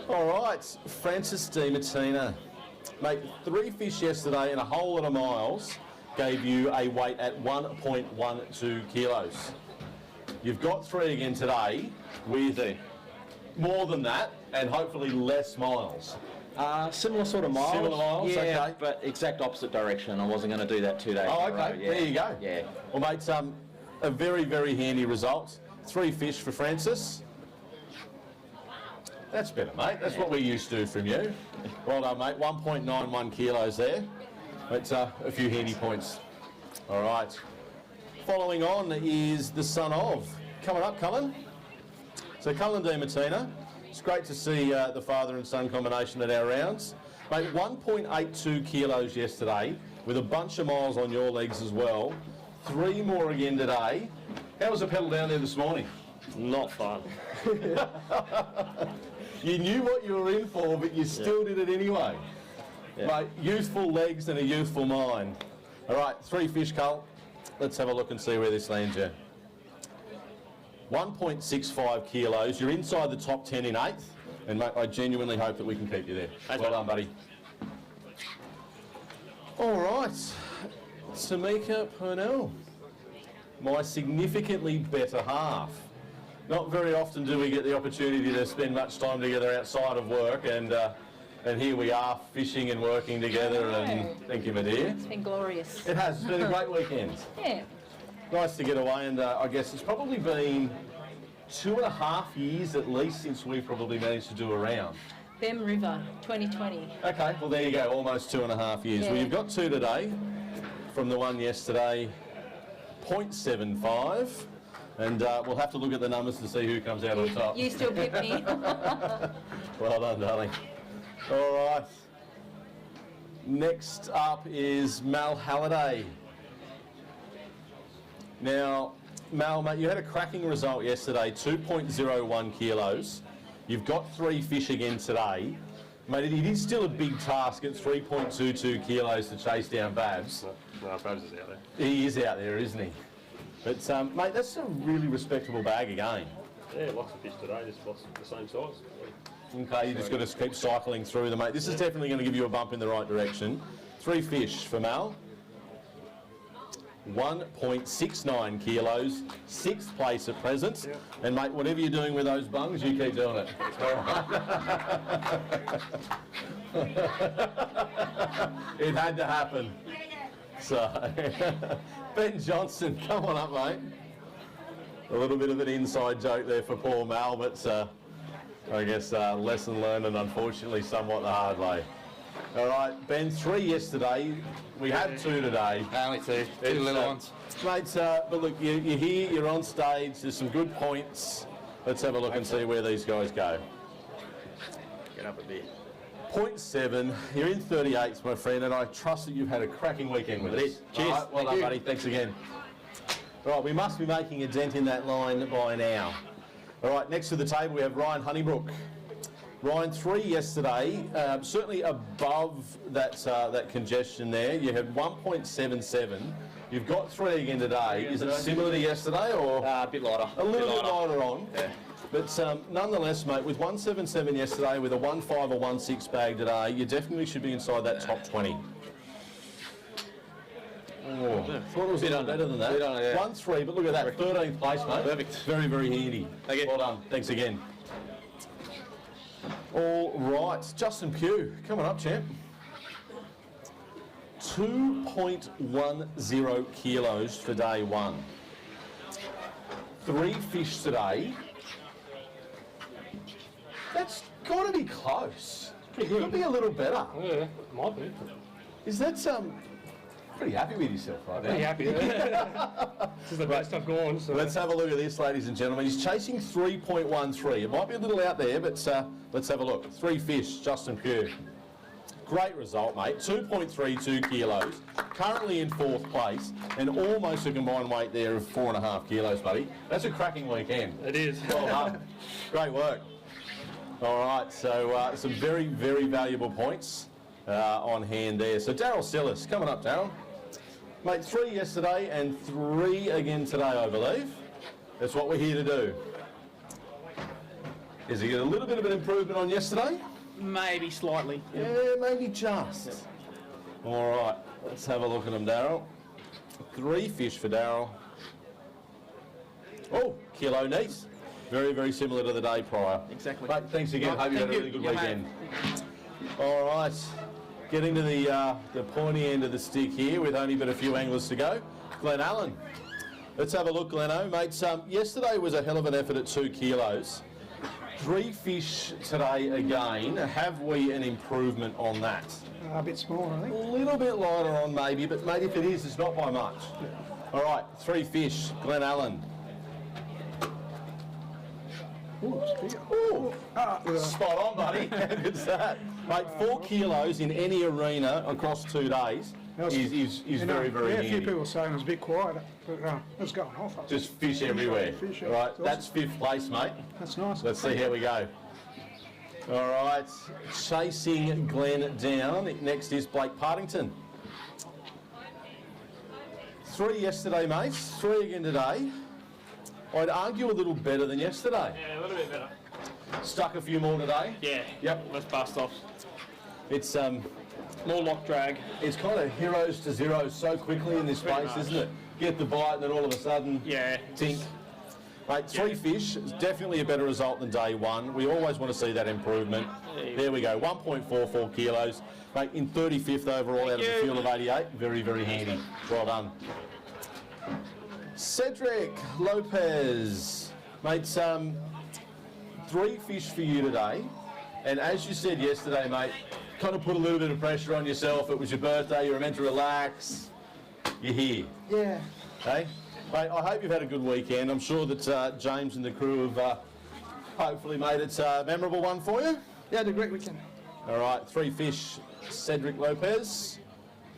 All right, Francis Di Martina. Mate, 3 fish yesterday and a whole lot of miles gave you a weight at 1.12 kilos. You've got 3 again today with more than that and hopefully less miles. Similar sort of miles. Similar miles, yeah, okay. But exact opposite direction. I wasn't going to do that 2 days in a row. Okay, Yeah. there you go. Yeah. Well, mate, a very, very handy result. 3 fish for Francis. That's better, mate. That's what we used to do from you. Well done, mate. 1.91 kilos there. It's a few handy points. All right. Following on is the son of. Coming up, Cullen. So Cullen Di Martina. It's great to see the father and son combination at our rounds. Mate, 1.82 kilos yesterday with a bunch of miles on your legs as well. 3 more again today. How was the pedal down there this morning? Not fun. You knew what you were in for, but you still did it anyway. Yeah. Mate, youthful legs and a youthful mind. All right, 3 fish, Cole. Let's have a look and see where this lands you. 1.65 kilos. You're inside the top 10 in 8th, and mate, I genuinely hope that we can keep you there. Well done, buddy. All right, TAMEIKA PURNELL, my significantly better half. Not very often do we get the opportunity to spend much time together outside of work, and here we are fishing and working together. And thank you, my dear. It's been glorious. It has. It's been a great weekend. Yeah. Nice to get away, and I guess it's probably been 2.5 years at least since we've probably managed to do a round. Bem River, 2020. Okay, well there you go, almost 2.5 years. Yeah. Well, you've got 2 today from the one yesterday, 0.75, and we'll have to look at the numbers to see who comes out on top. You still pick me. Well done, darling. All right. Next up is Mal Halliday. Now, Mal, mate, you had a cracking result yesterday, 2.01 kilos. You've got 3 fish again today. Mate, it is still a big task at 3.22 kilos to chase down Babs. No, Babs is out there. He is out there, isn't he? But, mate, that's a really respectable bag again. Yeah, lots of fish today, just lots of the same size. Okay, you just got to keep cycling through them, mate. This is definitely going to give you a bump in the right direction. 3 fish for Mal. 1.69 kilos, 6th place at present. Yep. And mate, whatever you're doing with those bungs, you keep doing it. It had to happen. So, Ben Johnson, come on up, mate. A little bit of an inside joke there for poor Mal, but I guess lesson learned, and unfortunately somewhat the hard way. All right, Ben, 3 yesterday. We had 2 today. Only 2 little ones. Mate, but look, you're here, you're on stage, there's some good points. Let's have a look and see where these guys go. Get up a bit. .7, you're in 38s, my friend, and I trust that you've had a cracking weekend with us. Cheers. All right, well done, buddy. Thanks again. All right, we must be making a dent in that line by now. All right, next to the table we have Ryan Honeybrook. Ryan, 3 yesterday, certainly above that congestion there. You had 1.77. You've got 3 again today. Is it similar to yesterday, or A bit lighter. a little bit lighter on? Yeah. But nonetheless, mate, with 177 yesterday, with a 1.5 or 1.6 bag today, you definitely should be inside that top 20. Oh, thought it was a bit better than that. 1.3, but look at that, 13th place, mate. Perfect. Very, very handy. Okay. Well done. Thanks again. All right, Justin Pugh, coming up, champ. 2.10 kilos for day 1. 3 fish today. That's got to be close. It could be a little better. Yeah, might be. Is that pretty happy with yourself right now? Pretty happy. This is the best I've gone. So. Let's have a look at this, ladies and gentlemen. He's chasing 3.13. It might be a little out there, but let's have a look. 3 fish, Justin Pugh. Great result, mate. 2.32 kilos. Currently in 4th place, and almost a combined weight there of 4.5 kilos, buddy. That's a cracking weekend. It is. Well done. Great work. All right, so some very, very valuable points on hand there. So Daryl Sillis, coming up, Daryl. Mate, 3 yesterday and 3 again today, I believe. That's what we're here to do. Is he a little bit of an improvement on yesterday? Maybe slightly. Yeah, maybe just. All right, let's have a look at him, Daryl. 3 fish for Daryl. Oh, kilo neat. Very, very similar to the day prior. Exactly. Mate, thanks again. Hope you had a really good weekend. All right, getting to the pointy end of the stick here with only but a few anglers to go. Glenn Allen. Let's have a look, Gleno. Mates, yesterday was a hell of an effort at 2 kilos. 3 fish today again. Have we an improvement on that? A bit smaller, I think. A little bit lighter on maybe, but mate, if it is, it's not by much. All right, 3 fish, Glenn Allen. Ooh, spot on, buddy. How good's that? Mate, 4 kilos in any arena across 2 days is very, very handy. Yeah, a few people saying it was a bit quiet, but it's going off. Just fish everywhere. Fish, All right, that's 5th place, mate. That's nice. Let's see how we go. All right, chasing Glenn down. Next is Blake Partington. 3 yesterday, mates. 3 again today. I'd argue a little better than yesterday. Yeah, a little bit better. Stuck a few more today. Yeah. Yep. Let's bust off. It's More lock drag. it's kind of heroes to zeros so quickly in this Pretty space, much. isn't it? Get the bite and then all of a sudden, Yeah. tink. Mate, 3 fish is definitely a better result than day 1. We always want to see that improvement. There we go, 1.44 kilos. Mate, in 35th overall out of the field of 88. Very, very handy. Well done. Cedric Lopez. Mate, 3 fish for you today. And as you said yesterday, mate, kind of put a little bit of pressure on yourself. It was your birthday, you were meant to relax. You're here. Yeah. Hey, mate, I hope you've had a good weekend. I'm sure that James and the crew have hopefully made it a memorable one for you. Yeah, had a great weekend. All right, 3 fish, Cedric Lopez.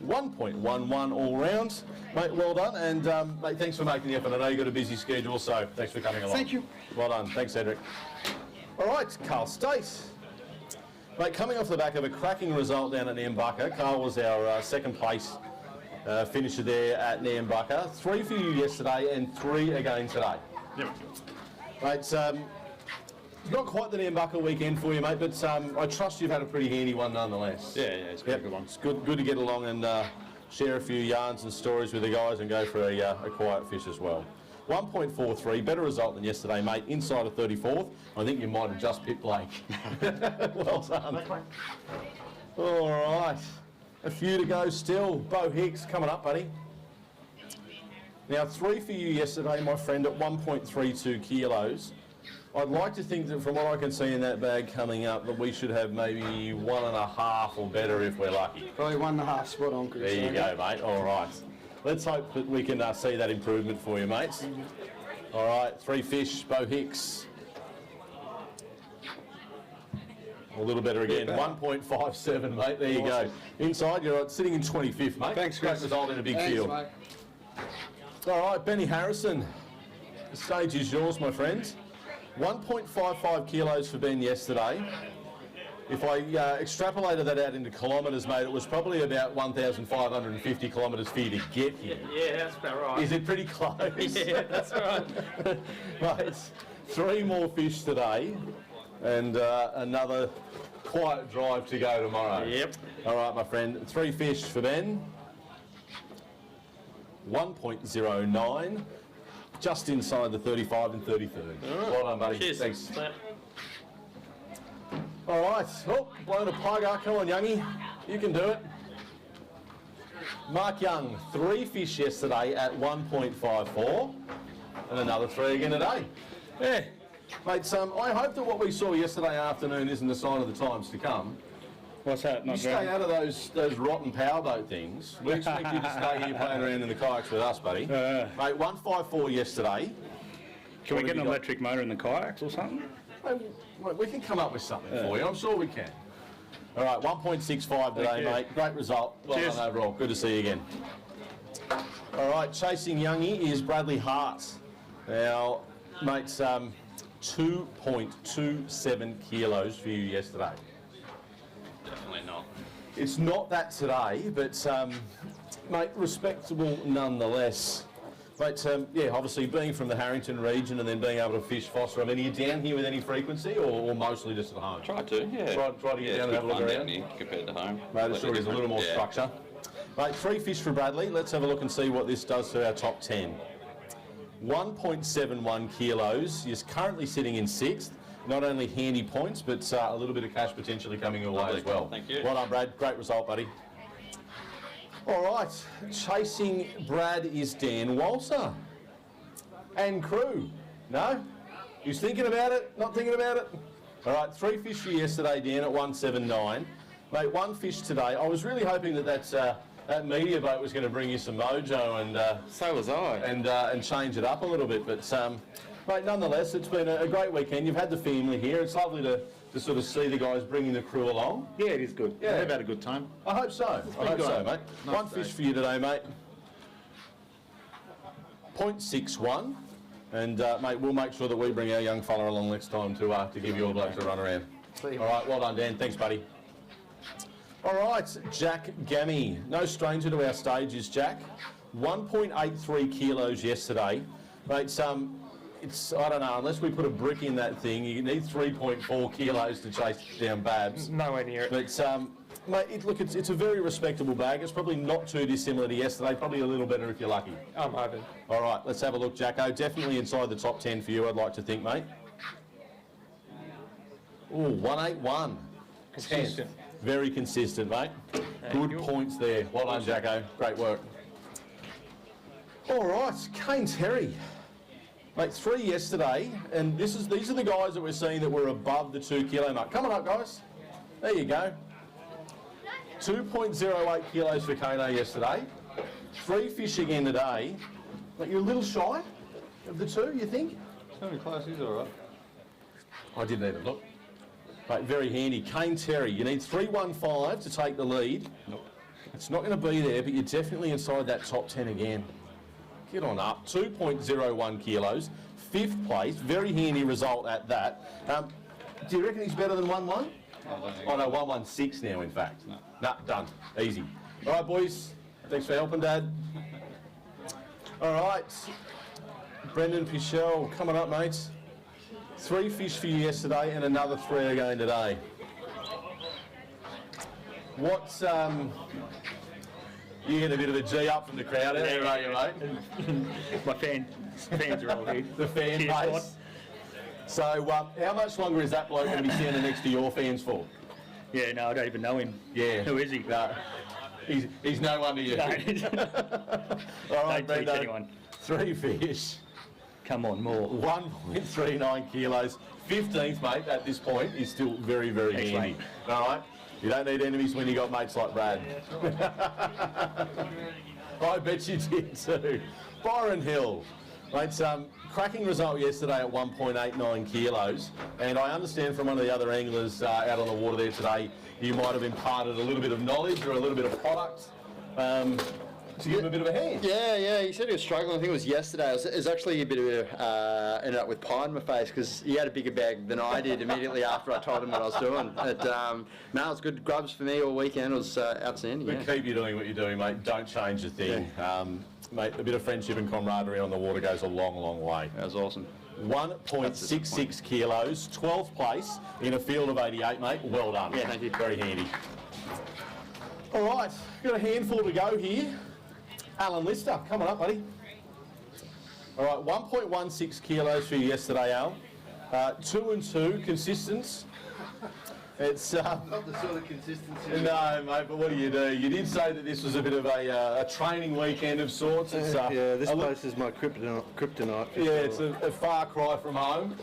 1.11 all round. Mate, well done. And mate, thanks for making the effort. I know you've got a busy schedule, so thanks for coming along. Thank you. Well done. Thanks, Cedric. All right, Carl State. Mate, coming off the back of a cracking result down at Nambucca, Carl was our 2nd place finisher there at Nambucca. 3 for you yesterday and 3 again today. Yep. Mate, not quite the Nambucca weekend for you, mate, but I trust you've had a pretty handy one nonetheless. Yeah, it's been a good one. It's good to get along and share a few yarns and stories with the guys and go for a quiet fish as well. 1.43, better result than yesterday, mate, inside of 34th. I think you might have just picked Blake. Well done. All right, a few to go still. Bo Hicks coming up, buddy. Now, 3 for you yesterday, my friend, at 1.32 kilos. I'd like to think that from what I can see in that bag coming up, that we should have maybe 1.5 or better if we're lucky. Probably 1.5 spot on, Chris. There you go, mate. All right. Let's hope that we can see that improvement for you, mates. All right, 3 fish, Bo Hicks. A little better again. 1.57, mate. There you go. Inside, you're sitting in 25th, mate. Thanks, Great Chris. result in a big field. mate. All right, Benny Harrison. The stage is yours, my friend. 1.55 kilos for Ben yesterday. If I extrapolated that out into kilometres, mate, it was probably about 1,550 kilometres for you to get here. Yeah, that's about right. Is it pretty close? Yeah, that's right. Mate, 3 more fish today and another quiet drive to go tomorrow. Yep. All right, my friend. 3 fish for Ben. 1.09. Just inside the 35 and 33rd. Well done, buddy. Cheers. Thanks. All right. Oh, blown a pugger. Come on, Youngie. You can do it. Mark Young, 3 fish yesterday at 1.54 and another 3 again today. Yeah. Mate, I hope that what we saw yesterday afternoon isn't a sign of the times to come. What's that? You Not stay great. out of those rotten powerboat things. We expect you to stay here playing around in the kayaks with us, buddy. Mate, 154 yesterday. Can we What get have an you got? electric motor in the kayaks or something? Mate, we can come up with something for you. I'm sure we can. All right, 1.65 today, you. mate. Great result. Well Cheers. done overall. Good to see you again. All right, chasing Youngie is Bradley Hart. Now, mate, 2.27 kilos for you yesterday. Definitely not. It's not that today, but, mate, respectable nonetheless. Mate, yeah, obviously being from the Harrington region and then being able to fish Forster, I mean, are you down here with any frequency or mostly just at home? Try to, yeah. Try to get down and have a look fun around? down here compared to home. Mate, it sure is a little more Yeah. structure. Mate, 3 fish for Bradley. Let's have a look and see what this does to our top 10. 1.71 kilos. He's currently sitting in 6th. Not only handy points, but a little bit of cash potentially coming your way Lovely. as well. Thank you. Well done, Brad. Great result, buddy. All right, chasing Brad is Dan Walser. And crew. No? He's thinking about it? Not thinking about it? All right, 3 fish for yesterday, Dan, at 179. Mate, 1 fish today. I was really hoping that media boat was going to bring you some mojo and So was I. and change it up a little bit. But, mate, nonetheless, it's been a great weekend. You've had the family here. It's lovely to sort of see the guys bringing the crew along. Yeah, it is good. Yeah. They've had a good time. I hope so. I hope so, mate. Nice 1 day. fish for you today, mate. 0.61. And, mate, we'll make sure that we bring our young fella along next time to give you all blokes a run around. All right, well done, Dan. Thanks, buddy. All right, Jack Gammy. No stranger to our stages, Jack. 1.83 kilos yesterday. Mate, it's, I don't know, unless we put a brick in that thing, you need 3.4 kilos to chase down Babs. Nowhere near it. But, mate, it's a very respectable bag. It's probably not too dissimilar to yesterday, probably a little better if you're lucky. I'm hoping. All right, let's have a look, Jacko. Definitely inside the top 10 for you, I'd like to think, mate. Ooh, 181. Consistent. Very consistent, mate. Good points there. Well done, Jacko. Great work. All right, Kane Terry. Mate, 3 yesterday, and these are the guys that we're seeing that were above the 2 kilo mark. Come on up, guys. There you go. 2.08 kilos for Kano yesterday. 3 fish again today. But you're a little shy of the 2, you think? Coming close, he's all right. I didn't even look. Mate, very handy. Kane Terry, you need 315 to take the lead. Nope. It's not going to be there, but you're definitely inside that top 10 again. Get on up. 2.01 kilos. 5th place. Very handy result at that. Do you reckon he's better than 1-1? Oh, no, 116 now, in fact. Nah, done. Easy. All right, boys. Thanks for helping, Dad. All right. Brendan Pichel, coming up, mates. 3 fish for you yesterday and another 3 again today. What's, you get a bit of a G up from the crowd out there, are you, mate? My fans are all here. The fan Cheers, base. Scott. So, how much longer is that bloke going to be standing next to your fans for? Yeah, no, I don't even know him. Yeah. Who is he? No. He's no one to you. No. All right, Don't teach Brendo. anyone. 3 fish. Come on, more. 1.39 kilos. 15th, mate, at this point is still very, very Thanks, handy. mate. All right? You don't need enemies when you got mates like Brad. I bet you did too. Byron Hill. Mate, cracking result yesterday at 1.89 kilos, and I understand from one of the other anglers out on the water there today, you might have imparted a little bit of knowledge or a little bit of product to give him a bit of a hand. Yeah, he said he was struggling. I think it was yesterday. It was actually a bit of ended up with pie in my face because he had a bigger bag than I did immediately after I told him what I was doing. But no, it was good grubs for me all weekend. It was outstanding. But keep you doing what you're doing, mate. Don't change a thing. Mate, a bit of friendship and camaraderie on the water goes a long, long way. That was awesome. 1.66 kilos, 12th place in a field of 88, mate. Well done. Yeah, thank you. Very handy. All right, got a handful to go here. Alan Lister, coming up, buddy. All right, 1.16 kilos for you yesterday, Al. 2 and 2, consistent. It's Not the sort of consistency. no, mate. But what do? You did say that this was a bit of a training weekend of sorts. It's, Yeah, this place is my kryptonite. For yeah, sure. it's a far cry from home.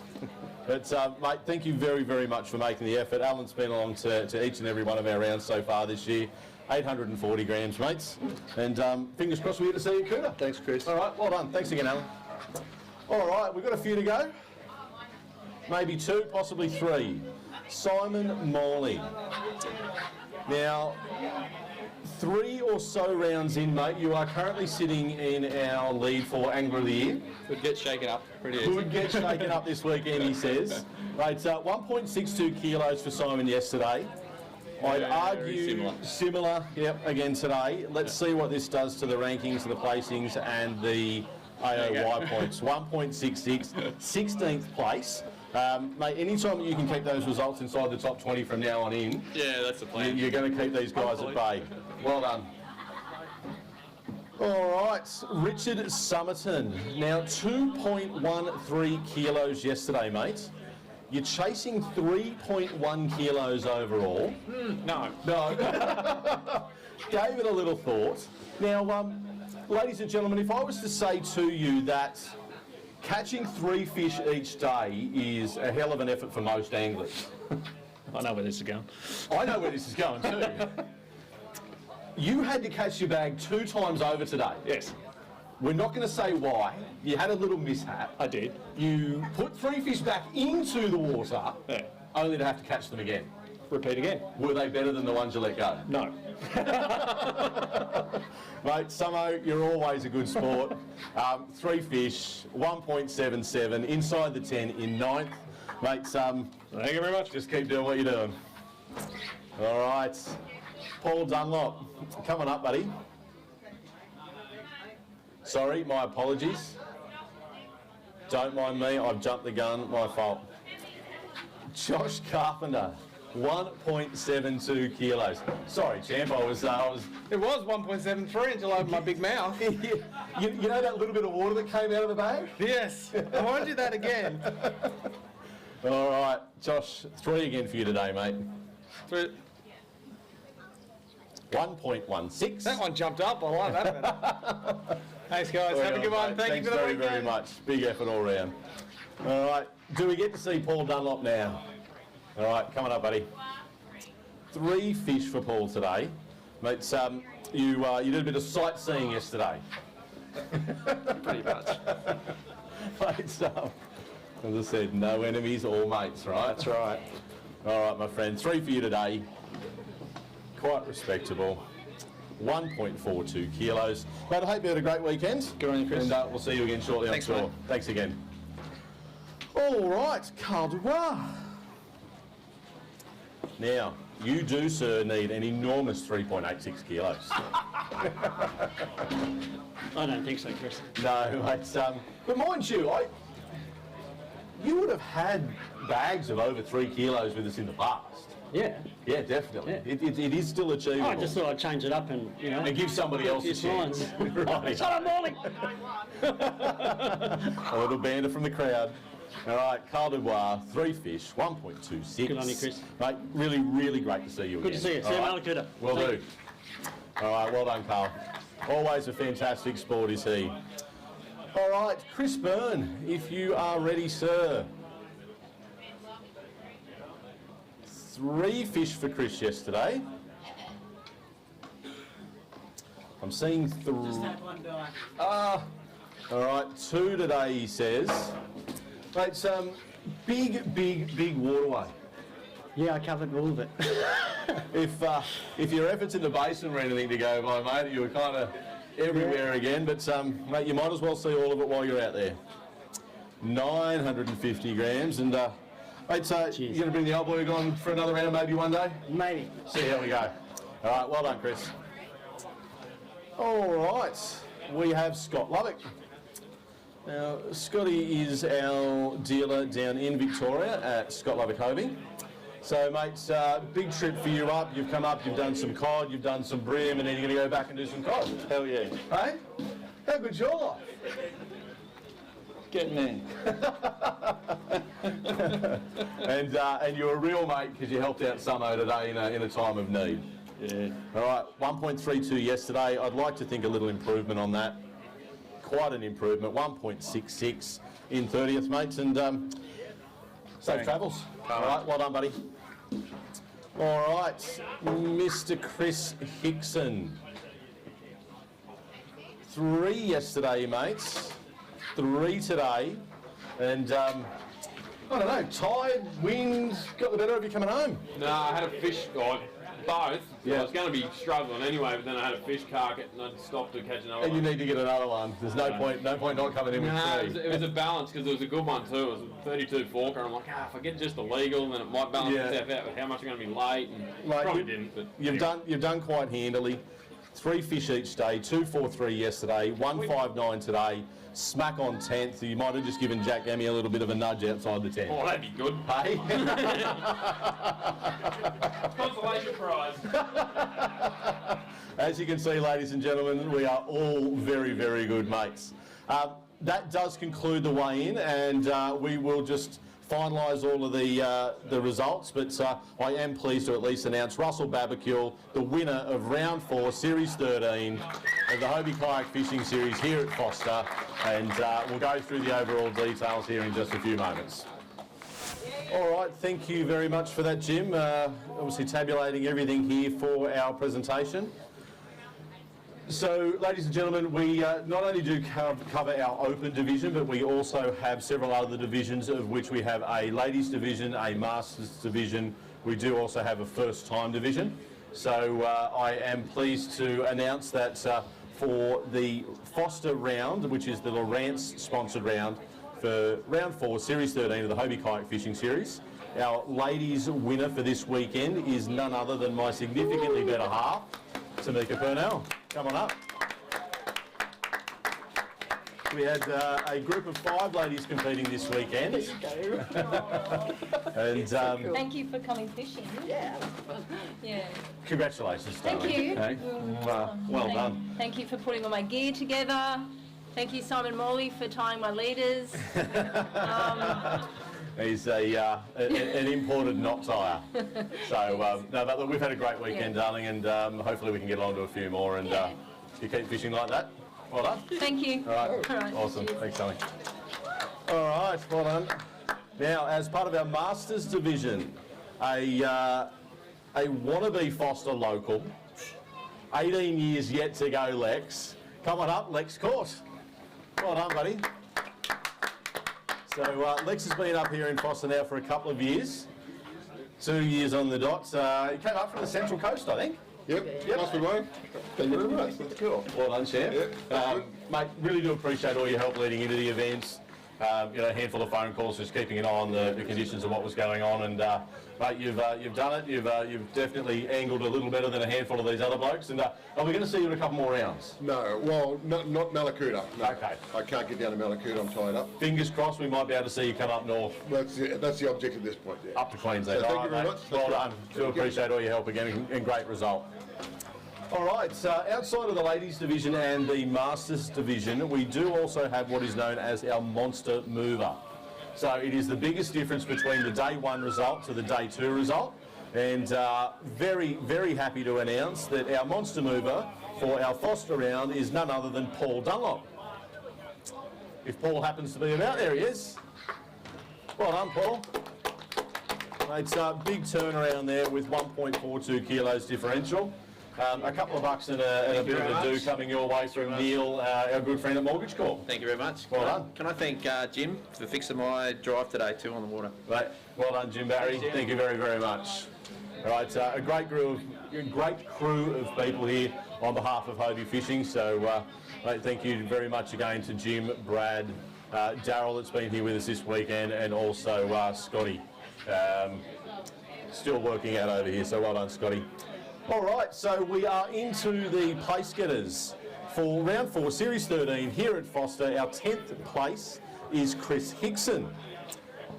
But mate, thank you very, very much for making the effort. Alan's been along to each and every one of our rounds so far this year. 840 grams, mates. And fingers crossed we're here to see you, Cooter. Thanks, Chris. All right, well done. Thanks again, Alan. All right, we've got a few to go. Maybe 2, possibly 3. Simon Morley. Now, 3 or so rounds in, mate, you are currently sitting in our lead for Angler of the Year. Could get shaken up pretty easy. Could get shaken up this weekend, he says. Right, 1.62 kilos for Simon yesterday. I'd argue similar, yep, again today. Let's see what this does to the rankings, the placings, and the AOY points. 1.66, 16th place. Mate, anytime you can keep those results inside the top 20 from now on in, Yeah, that's the plan. you're going to keep these guys at bay. Well done. All right, Richard Summerton. Now 2.13 kilos yesterday, mate. You're chasing 3.1 kilos overall. No. No. Gave it a little thought. Now, ladies and gentlemen, if I was to say to you that catching 3 fish each day is a hell of an effort for most anglers. I know where this is going. I know where this is going too. You had to catch your bag 2 times over today. Yes, We're not going to say why. You had a little mishap. I did. You put 3 fish back into the water, Yeah. only to have to catch them again. Repeat again. Were they better than the ones you let go? No. Mate, Samo, you're always a good sport. 3 fish, 1.77, inside the 10 in 9th. Mate, Thank you very much. just keep doing what you're doing. All right. Paul Dunlop, coming up, buddy. Sorry, my apologies. Don't mind me, I've jumped the gun, my fault. Josh Carpenter, 1.72 kilos. Sorry, champ, I was It was 1.73 until I opened my big mouth. you know that little bit of water that came out of the bag? Yes. I won't do that again. All right, Josh, 3 again for you today, mate. 1.16. That one jumped up. I like that better. Thanks, guys. Well Have a done, good one. mate. Thank Thanks you for the very, weekend. very much. Big effort all round. All right, do we get to see Paul Dunlop now? All right, coming up, buddy. 3 fish for Paul today. Mate, you did a bit of sightseeing yesterday. Pretty much. Mate, as I said, no enemies, all mates, right? That's right. All right, my friend, 3 for you today. Quite respectable. 1.42 kilos. Mate, I hope you had a great weekend. Good on you, Chris. And we'll see you again shortly, Thanks, I'm sure. mate. Thanks again. All right, Carl Dubois. Now, you do, sir, need an enormous 3.86 kilos. I don't think so, Chris. No, mate. But mind you, you would have had bags of over 3 kilos with us in the past. Yeah. Yeah, definitely. Yeah. It is still achievable. I just thought I'd change it up and, And give somebody else a chance. Right. Shut up, Morley! A little banter from the crowd. All right, Carl Dubois, 3 fish, 1.26. Good on you, Chris. Mate, really, really great to see you again. Good to see you. See you, Malakuta. Will do. All right, well done, Carl. Always a fantastic sport, is he. All right, Chris Byrne, if you are ready, sir. 3 fish for Chris yesterday. I'm seeing 3. Just had one die. All right, 2 today, he says. Mate, some big waterway. Yeah, I covered all of it. If your efforts in the basin were anything to go by, mate, you were kind of everywhere again. But mate, you might as well see all of it while you're out there. 950 grams, and mate, so you're going to bring the old boy on for another round, maybe one day. Maybe. See how we go. All right, well done, Chris. All right, we have Scott Lubbock. Now, Scotty is our dealer down in Victoria at Scott Lubbock Hobie. So, mate, big trip for you up. You've come up, you've done some cod, you've done some bream, and then you're going to go back and do some cod. Hell yeah. Hey? How good's your life? Getting there. And you're a real mate because you helped out Samo today in a time of need. Yeah. All right, 1.32 yesterday. I'd like to think a little improvement on that. Quite an improvement, 1.66 in 30th, mates, and safe travels. All right, well done, buddy. All right, Mr. Chris Hickson. 3 yesterday, mates. 3 today, and I don't know, tide, wind, got the better of you coming home? No, I had a fish, or both. Yeah. I was going to be struggling anyway, but then I had a fish carcass and I'd stopped to catch another And one. you need to get another one. There's no point not coming in with No, 3. it was a balance because it was a good one too. It was a 32 forker. I'm like, if I get just the legal, then it might balance itself out. But how much am I going to be late? And Like, probably didn't. But You've done quite handily. 3 fish each day, 243 yesterday, 159 today. Smack on 10th. You might have just given Jack Emmy a little bit of a nudge outside the tent. Oh, that'd be good. Hey? Consolation prize. As you can see, ladies and gentlemen, we are all very, very good mates. That does conclude the weigh-in, and we will just finalise all of the results, but I am pleased to at least announce Russell Babacule, the winner of round 4, series 13 of the Hobie Kayak Fishing Series here at Forster, and we'll go through the overall details here in just a few moments. All right, thank you very much for that, Jim. Obviously tabulating everything here for our presentation. So, ladies and gentlemen, we not only do cover our open division, but we also have several other divisions, of which we have a ladies division, a masters division. We do also have a first time division. So I am pleased to announce that for the Forster round, which is the Lowrance sponsored round, for round 4, series 13 of the Hobie Kayak Fishing Series, our ladies winner for this weekend is none other than my significantly better half, TAMEIKA Purnell. Come on up. We had a group of 5 ladies competing this weekend. And Thank you for coming fishing. Yeah. Yeah. congratulations, Thank darling. you. Hey? Well done. Thank you for putting all my gear together. Thank you, Simon Morley, for tying my leaders. He's an imported knot tyer. So, no, but look, we've had a great weekend, darling, and hopefully we can get along to a few more, and you keep fishing like that. Well done. Thank you. All right. All right. Awesome. Thanks, darling. All right, well done. Now, as part of our Masters division, a wannabe Forster local, 18 years yet to go, Lex. Come on up, Lex Court. Well done, buddy. So Lex has been up here in Forster now for a couple of years. 2 years on the dot. He came up from the Central Coast, I think. Yep. Nice to meet you. Thank you very much. That's cool. Well done, Champ. Mate, really do appreciate all your help leading into the events. A handful of phone calls, just keeping an eye on the conditions of what was going on, and mate, you've done it. You've definitely angled a little better than a handful of these other blokes. And are we going to see you in a couple more rounds? No, well, not Malakuta. No. Okay. I can't get down to Malakuta. I'm tied up. Fingers crossed, we might be able to see you come up north. That's the object at this point. Yeah. Up to Queensland. So thank All you right, very mate. much. Well That's done. good. Do appreciate all your help again, and great result. All right, outside of the ladies division and the masters division, we do also have what is known as our monster mover. So it is the biggest difference between the day 1 result to the day 2 result. And very, very happy to announce that our monster mover for our Forster round is none other than Paul Dunlop. If Paul happens to be about, there he is. Well done, Paul. It's a big turnaround there with 1.42 kilos differential. A couple of bucks and a bit of a do coming your way from Neil, our good friend at Mortgage Corp. Thank you very much. Well done. Can I thank Jim for fixing my drive today too on the water? Right. Well done, Jim Barry. Thank you very, very much. All right, a great crew of people here on behalf of Hobie Fishing. So, mate, thank you very much again to Jim, Brad, Daryl that's been here with us this weekend, and also Scotty, still working out over here. So well done, Scotty. All right, so we are into the place getters for round 4, series 13 here at Forster. Our 10th place is Chris Hickson.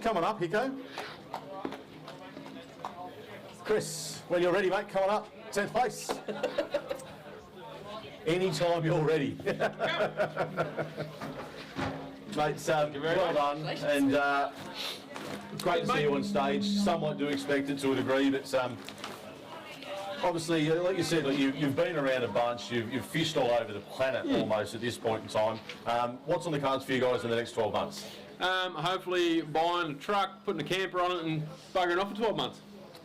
Come on up, Hicko. Chris, when you're ready, mate, come on up. 10th place. Anytime you're ready. Mate, well done. And great to see you on stage. Somewhat do expect it to a degree, but obviously, like you said, you've been around a bunch. You've fished all over the planet almost at this point in time. What's on the cards for you guys in the next 12 months? Hopefully buying a truck, putting a camper on it and buggering off for 12 months.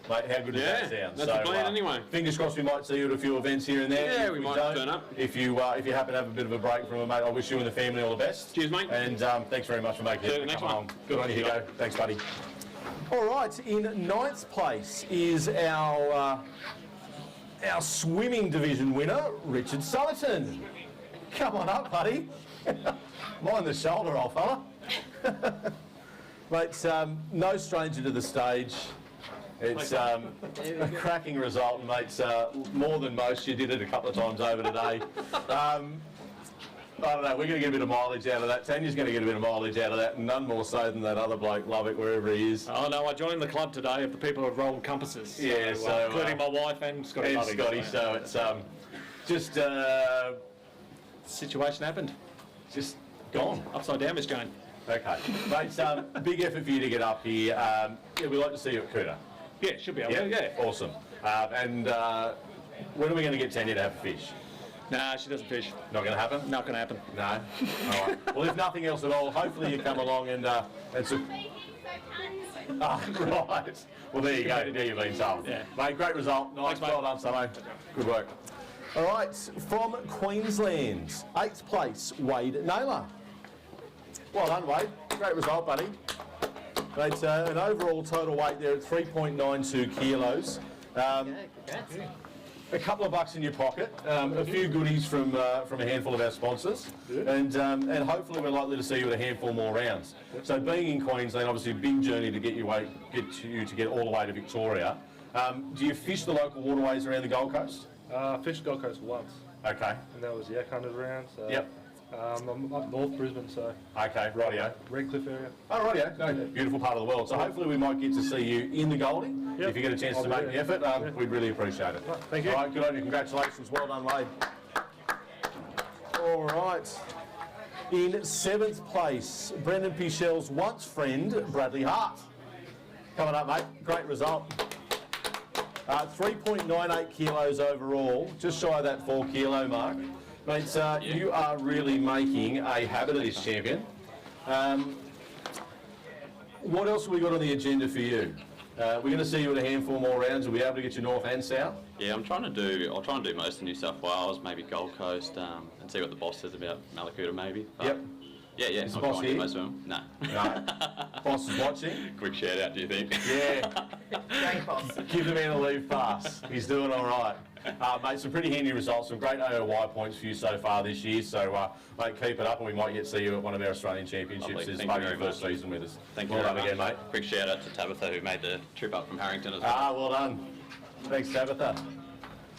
Mate, how good does that sound? That's the plan anyway. Fingers crossed we might see you at a few events here and there. Yeah, we might turn up. If you happen to have a bit of a break from it, mate, I wish you and the family all the best. Cheers, mate. And thanks very much for making it. Next Come one. on. Good on you, Hugo. Thanks, buddy. All right, in 9th place is our swimming division winner, Richard Sutherton. Come on up, buddy. Mind the shoulder, old fella. Mate, no stranger to the stage. It's a cracking result, mate. More than most. You did it a couple of times over today. I don't know, we're going to get a bit of mileage out of that. Tanya's going to get a bit of mileage out of that, none more so than that other bloke, Lovick, wherever he is. Oh no, I joined the club today of the people who have rolled compasses. Yeah, so including my wife and Scotty. And Scotty, so it's just... situation happened. Just gone. Upside down, Miss Jane. Okay. Mate, big effort for you to get up here. Yeah, we'd like to see you at Cooter. Yeah, should be able to. Yeah, awesome. And when are we going to get Tanya to have a fish? Nah, she doesn't fish. Not going to happen? Not going to happen. No? All right. Well, if nothing else at all, hopefully you come along and so... right. Well, there you go. There you've been told. Yeah. Mate, great result. Nice. Well done, Samo. Good work. All right, from Queensland, 8th place, Wade Naylor. Well done, Wade. Great result, buddy. Mate, an overall total weight there at 3.92 kilos. A couple of bucks in your pocket, a few goodies from a handful of our sponsors, and hopefully we're likely to see you at a handful more rounds. So being in Queensland, obviously a big journey to get you to get all the way to Victoria. Do you fish the local waterways around the Gold Coast? Fished Gold Coast once. Okay. And that was Yak 100 rounds. So, yep. I'm up north Brisbane, so. Okay, rightio. Redcliffe area. Oh, rightio. No, beautiful part of the world. So hopefully we might get to see you in the Goldie. Yep. If you get a chance to make the effort, we'd really appreciate it. Right, thank you. All right, good on you. Congratulations. Well done, Wade. All right. In 7th place, Brendan Pichel's once friend, Bradley Hart. Coming up, mate. Great result. 3.98 kilos overall, just shy of that 4 kilo mark. Mate, you are really making a habit of this, champion. What else have we got on the agenda for you? We're going to see you at a handful more rounds. We'll be able to get you north and south. Yeah, I'll try and do most of New South Wales, maybe Gold Coast, and see what the boss says about Malakuta maybe. But yep. Yeah. Is the I'll boss try and do here? most of them. No. No. Boss is watching. Quick shout out, do you think? Yeah. Give the man a leave pass. He's doing all right. Mate, some pretty handy results, some great AOY points for you so far this year. So, mate, keep it up, and we might see you at one of our Australian Championships as part of your first season with us. Thank you well very done much. again, mate. Quick shout out to Tabitha who made the trip up from Harrington as well. Well done. Thanks, Tabitha.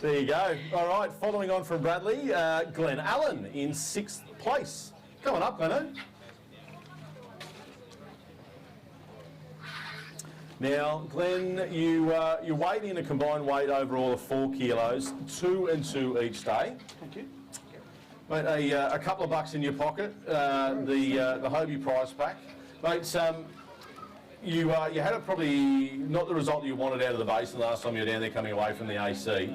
There you go. All right, following on from Bradley, Glenn Allen in 6th place. Come on up, Glenno. Now, Glenn, you weighed in a combined weight overall of 4 kilos, 2 and 2 each day. Thank you. Mate, a couple of bucks in your pocket, the Hobie prize pack. Mate, you had probably not the result that you wanted out of the basin last time you were down there coming away from the AC.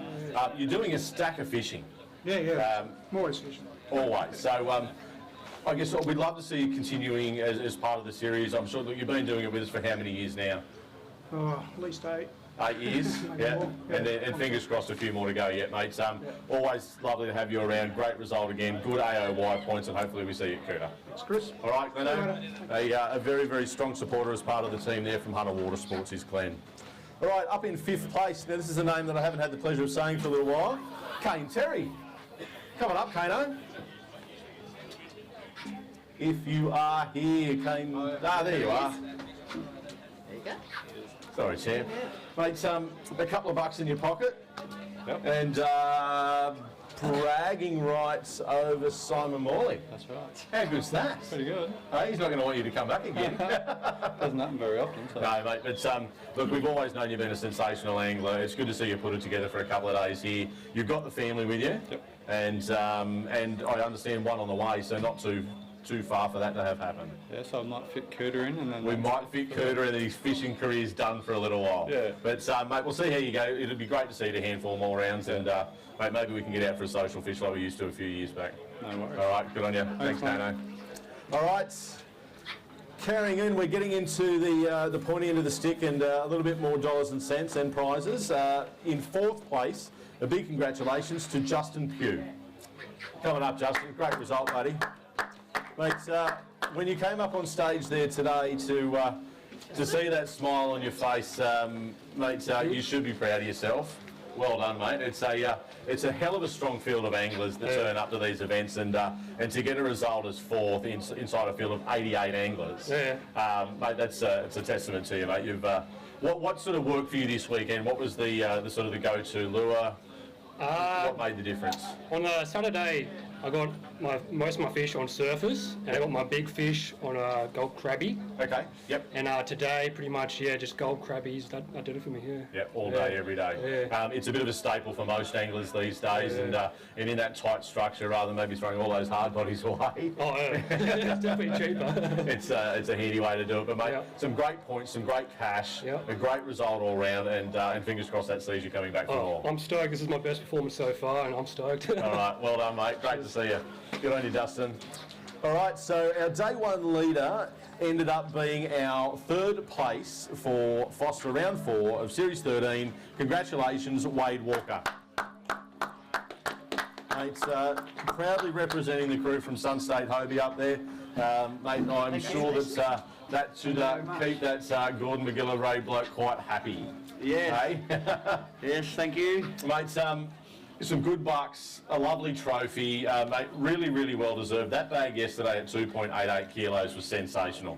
You're doing a stack of fishing. Yeah. More is fishing. Always. So, I guess we'd love to see you continuing as part of the series. I'm sure that you've been doing it with us for how many years now? At least 8. 8 years, yeah. And fingers crossed a few more to go yet, mate. Always lovely to have you around. Great result again. Good AOY points, and hopefully we see you at Cooter. Thanks, Chris. All right, Glenn. A very, very strong supporter as part of the team there from Hunter Water Sports is Glenn. All right, up in 5th place. Now, this is a name that I haven't had the pleasure of saying for a little while. Kane Terry. Coming up, Kano. If you are here, Kane. There you are. There you go. Sorry, champ. Mate, a couple of bucks in your pocket. Yep. And bragging rights over Simon Morley. That's right. How good's that? Pretty good. Hey, he's not going to want you to come back again. Doesn't happen very often. So. No, mate, but look, we've always known you've been a sensational angler. It's good to see you put it together for a couple of days here. You've got the family with you. Yep. And I understand one on the way, so not too far for that to have happened. Yeah, so I might fit Cooter in, and then we might fit Cooter, and then his fishing career's done for a little while. Yeah. But mate, we'll see how you go. It'll be great to see you a handful more rounds, and mate, maybe we can get out for a social fish like we used to a few years back. No worries. All right, good on you. Thanks, Kano. All right. Carrying in, we're getting into the pointy end of the stick and a little bit more dollars and cents and prizes. In 4th place, a big congratulations to Justin Pugh. Coming up, Justin. Great result, buddy. Mate, when you came up on stage there today to see that smile on your face, mate, you should be proud of yourself. Well done, mate. It's a hell of a strong field of anglers that turn up to these events, and to get a result as 4th inside a field of 88 anglers, mate, it's a testament to you, mate. You've what sort of worked for you this weekend? What was the sort of the go-to lure? What made the difference? On Saturday, I got most of my fish on surface, and I got my big fish on a gold crabby. Okay, yep. And today, pretty much, just gold crabbies. That did it for me, Yeah, all day, every day. Yeah. It's a bit of a staple for most anglers these days, and in that tight structure, rather than maybe throwing all those hard bodies away. Oh, yeah. It's definitely cheaper. It's a handy way to do it. But, mate, some great points, some great cash, a great result all round, and fingers crossed that sees you coming back for more. I'm stoked. This is my best performance so far, and I'm stoked. All right, well done, mate. Great to see you. Good on you, Dustin. All right, so our day 1 leader ended up being our 3rd place for Forster Round 4 of Series 13. Congratulations, Wade Walker. Mate, proudly representing the crew from Sunstate Hobie up there. Mate, I'm sure that should keep that Gordon McGill Ray bloke quite happy. Yeah. Hey? Yes, thank you. Mate, some good bucks, a lovely trophy, mate, really, really well deserved. That bag yesterday at 2.88 kilos was sensational.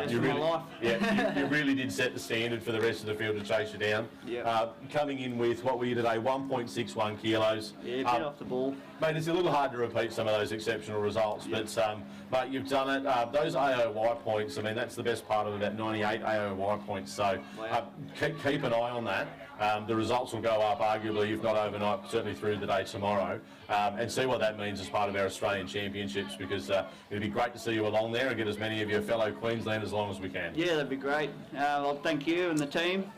You really did set the standard for the rest of the field to chase you down. Yep. Coming in with, what were you today, 1.61 kilos. Yeah, a bit off the ball. Mate, it's a little hard to repeat some of those exceptional results, but mate, you've done it. Those AOY points, I mean, that's the best part of about 98 AOY points, so keep an eye on that. The results will go up, arguably, if not overnight, certainly through the day tomorrow, and see what that means as part of our Australian Championships, because it'd be great to see you along there and get as many of your fellow Queenslanders along as we can. Yeah, that'd be great. Well, thank you and the team.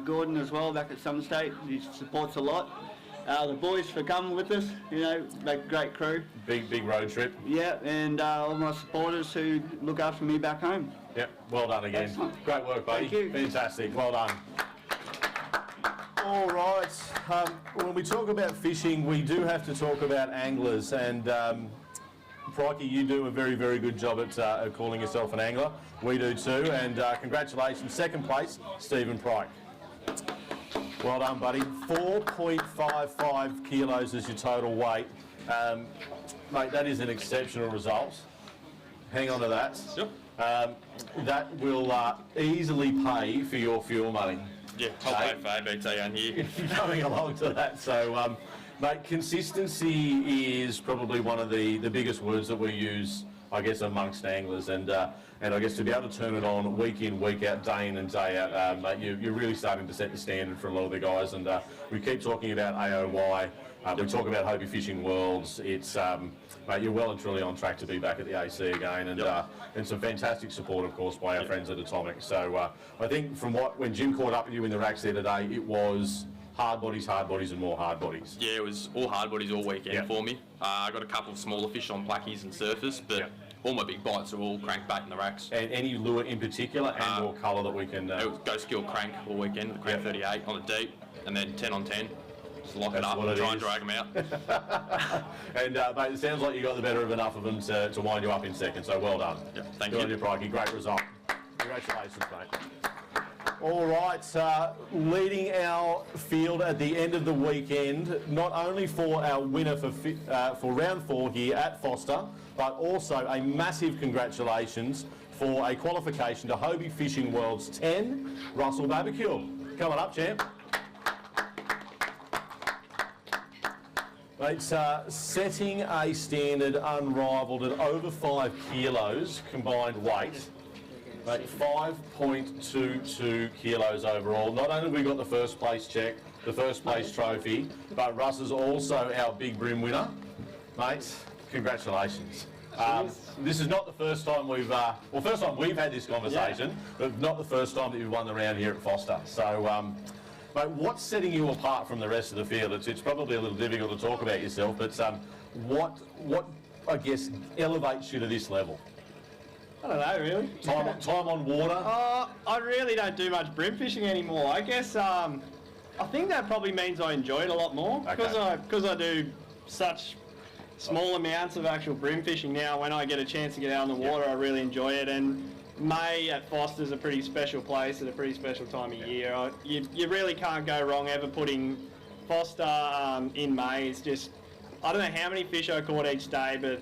Gordon as well, back at Sunstate. He supports a lot. The boys for coming with us, make a great crew. Big road trip. Yeah, and all my supporters who look after me back home. Yep, well done again. Excellent. Great work, buddy. Thank you. Fantastic, well done. All right, when we talk about fishing, we do have to talk about anglers, and Prikey, you do a very, very good job at calling yourself an angler. We do too, and congratulations. 2nd place, Stephen Pryke. Well done, buddy. 4.55 kilos is your total weight. Mate, that is an exceptional result. Hang on to that. Yep. That will easily pay for your fuel money. Yeah, I'll pay for ABT on here. Coming along to that. So, mate, consistency is probably one of the biggest words that we use, I guess, amongst anglers, and I guess to be able to turn it on week in, week out, day in and day out, mate, you're really starting to set the standard for a lot of the guys, and we keep talking about AOY, we talk about Hobie Fishing Worlds. It's, mate, you're well and truly on track to be back at the AC again, and some fantastic support, of course, by our friends at Atomic. So I think from when Jim caught up with you in the racks there today, it was hard bodies, and more hard bodies. Yeah, it was all hard bodies all weekend for me. I got a couple of smaller fish on plackies and surface, but all my big bites are all crankbait in the racks. And any lure in particular and or colour that we can... It was Go Skill crank all weekend, the crank 38 on the deep, and then 10 on 10. Just lock it up and try and drag them out. And mate, it sounds like you got the better of enough of them to wind you up in second, so well done. Yeah, thank Good you. on you, Prikey. Great result. Congratulations, mate. All right, leading our field at the end of the weekend, not only for our winner for round 4 here at Forster, but also a massive congratulations for a qualification to Hobie Fishing World's 10, Russell Babacule. Come on up, champ. It's setting a standard unrivalled at over 5 kilos combined weight. 5.22 kilos overall. Not only have we got the first place check, the first place trophy, but Russ is also our big brim winner. Mate, congratulations. This is not the first time we've, first time we've had this conversation, but not the first time that you've won the round here at Forster. So, mate, what's setting you apart from the rest of the field? It's probably a little difficult to talk about yourself, but what I guess elevates you to this level? I don't know, really. Time on water? I really don't do much brim fishing anymore. I guess I think that probably means I enjoy it a lot more because I do such small amounts of actual brim fishing now. When I get a chance to get out on the water, I really enjoy it. And May at Foster's a pretty special place at a pretty special time of year. You really can't go wrong ever putting Forster in May. It's just, I don't know how many fish I caught each day, but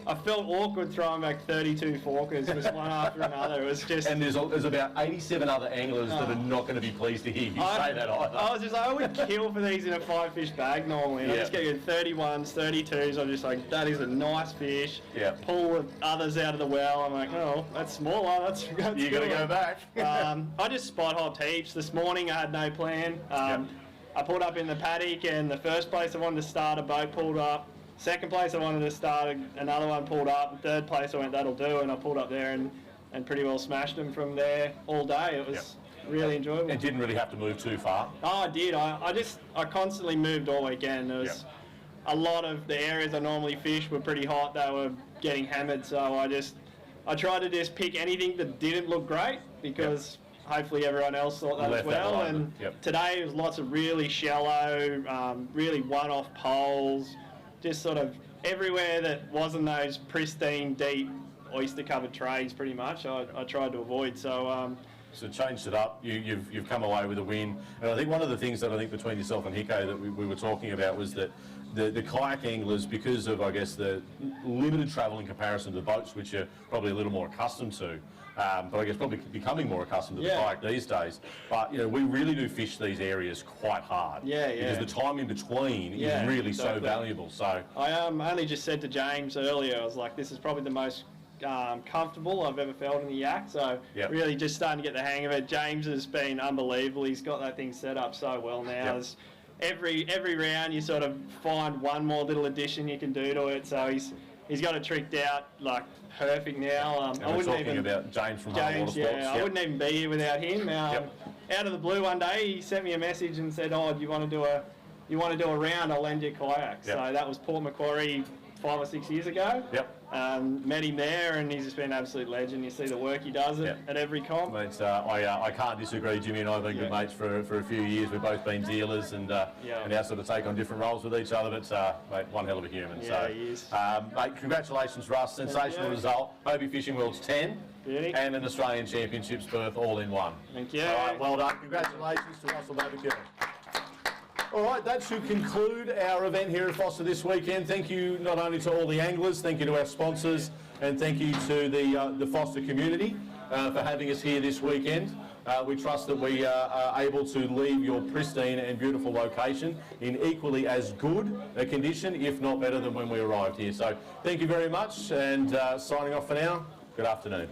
I felt awkward throwing back 32 forkers just one after another. It was just... And there's about 87 other anglers that are not going to be pleased to hear you say that either. I was just like, I would kill for these in a 5-fish bag normally. And I just get 31s, 32s. I'm just like, that is a nice fish. Yeah. Pull the others out of the well. I'm like, oh, that's smaller. That's you got to go back. I just spot hopped heaps. This morning I had no plan. I pulled up in the paddock, and the first place I wanted to start a boat pulled up. Second place I wanted to start, another one pulled up. Third place I went, that'll do, and I pulled up there and pretty well smashed them from there all day. It was really enjoyable. It didn't really have to move too far? Oh, I did. I constantly moved all weekend. There was a lot of the areas I normally fish were pretty hot. They were getting hammered, so I tried to just pick anything that didn't look great because hopefully everyone else thought that as well. And today it was lots of really shallow, really one-off poles. Just sort of everywhere that wasn't those pristine, deep, oyster-covered trays, pretty much, I tried to avoid. So changed it up. You've come away with a win. And I think one of the things that I think between yourself and Hiko that we were talking about was that the kayak anglers, because of, I guess, the limited travel in comparison to the boats, which you're probably a little more accustomed to, but I guess probably becoming more accustomed to the kayak these days. But, we really do fish these areas quite hard. Because the time in between is really so valuable. So I only just said to James earlier, I was like, this is probably the most comfortable I've ever felt in the yak. So really just starting to get the hang of it. James has been unbelievable. He's got that thing set up so well now. Every round you sort of find one more little addition you can do to it. So he's got it tricked out like perfect now. I wouldn't talking about James from James, I wouldn't even be here without him. Out of the blue one day he sent me a message and said, "Oh, do you want to do a round? I'll lend you a kayak." So that was Port Macquarie 5 or 6 years ago. Met him there, and he's just been an absolute legend. You see the work he does at every comp. I can't disagree. Jimmy and I have been good mates for a few years. We've both been dealers and now sort of take on different roles with each other. But mate, one hell of a human. Yeah, he is. Mate, congratulations, Russ. Sensational result. Hobie Fishing World's 10 and an Australian Championships berth all in one. Thank you. All right, well done. Congratulations to Russell Babacule. All right, that should conclude our event here at Forster this weekend. Thank you not only to all the anglers, thank you to our sponsors, and thank you to the Forster community for having us here this weekend. We trust that we are able to leave your pristine and beautiful location in equally as good a condition, if not better than when we arrived here. So thank you very much, and signing off for now, good afternoon.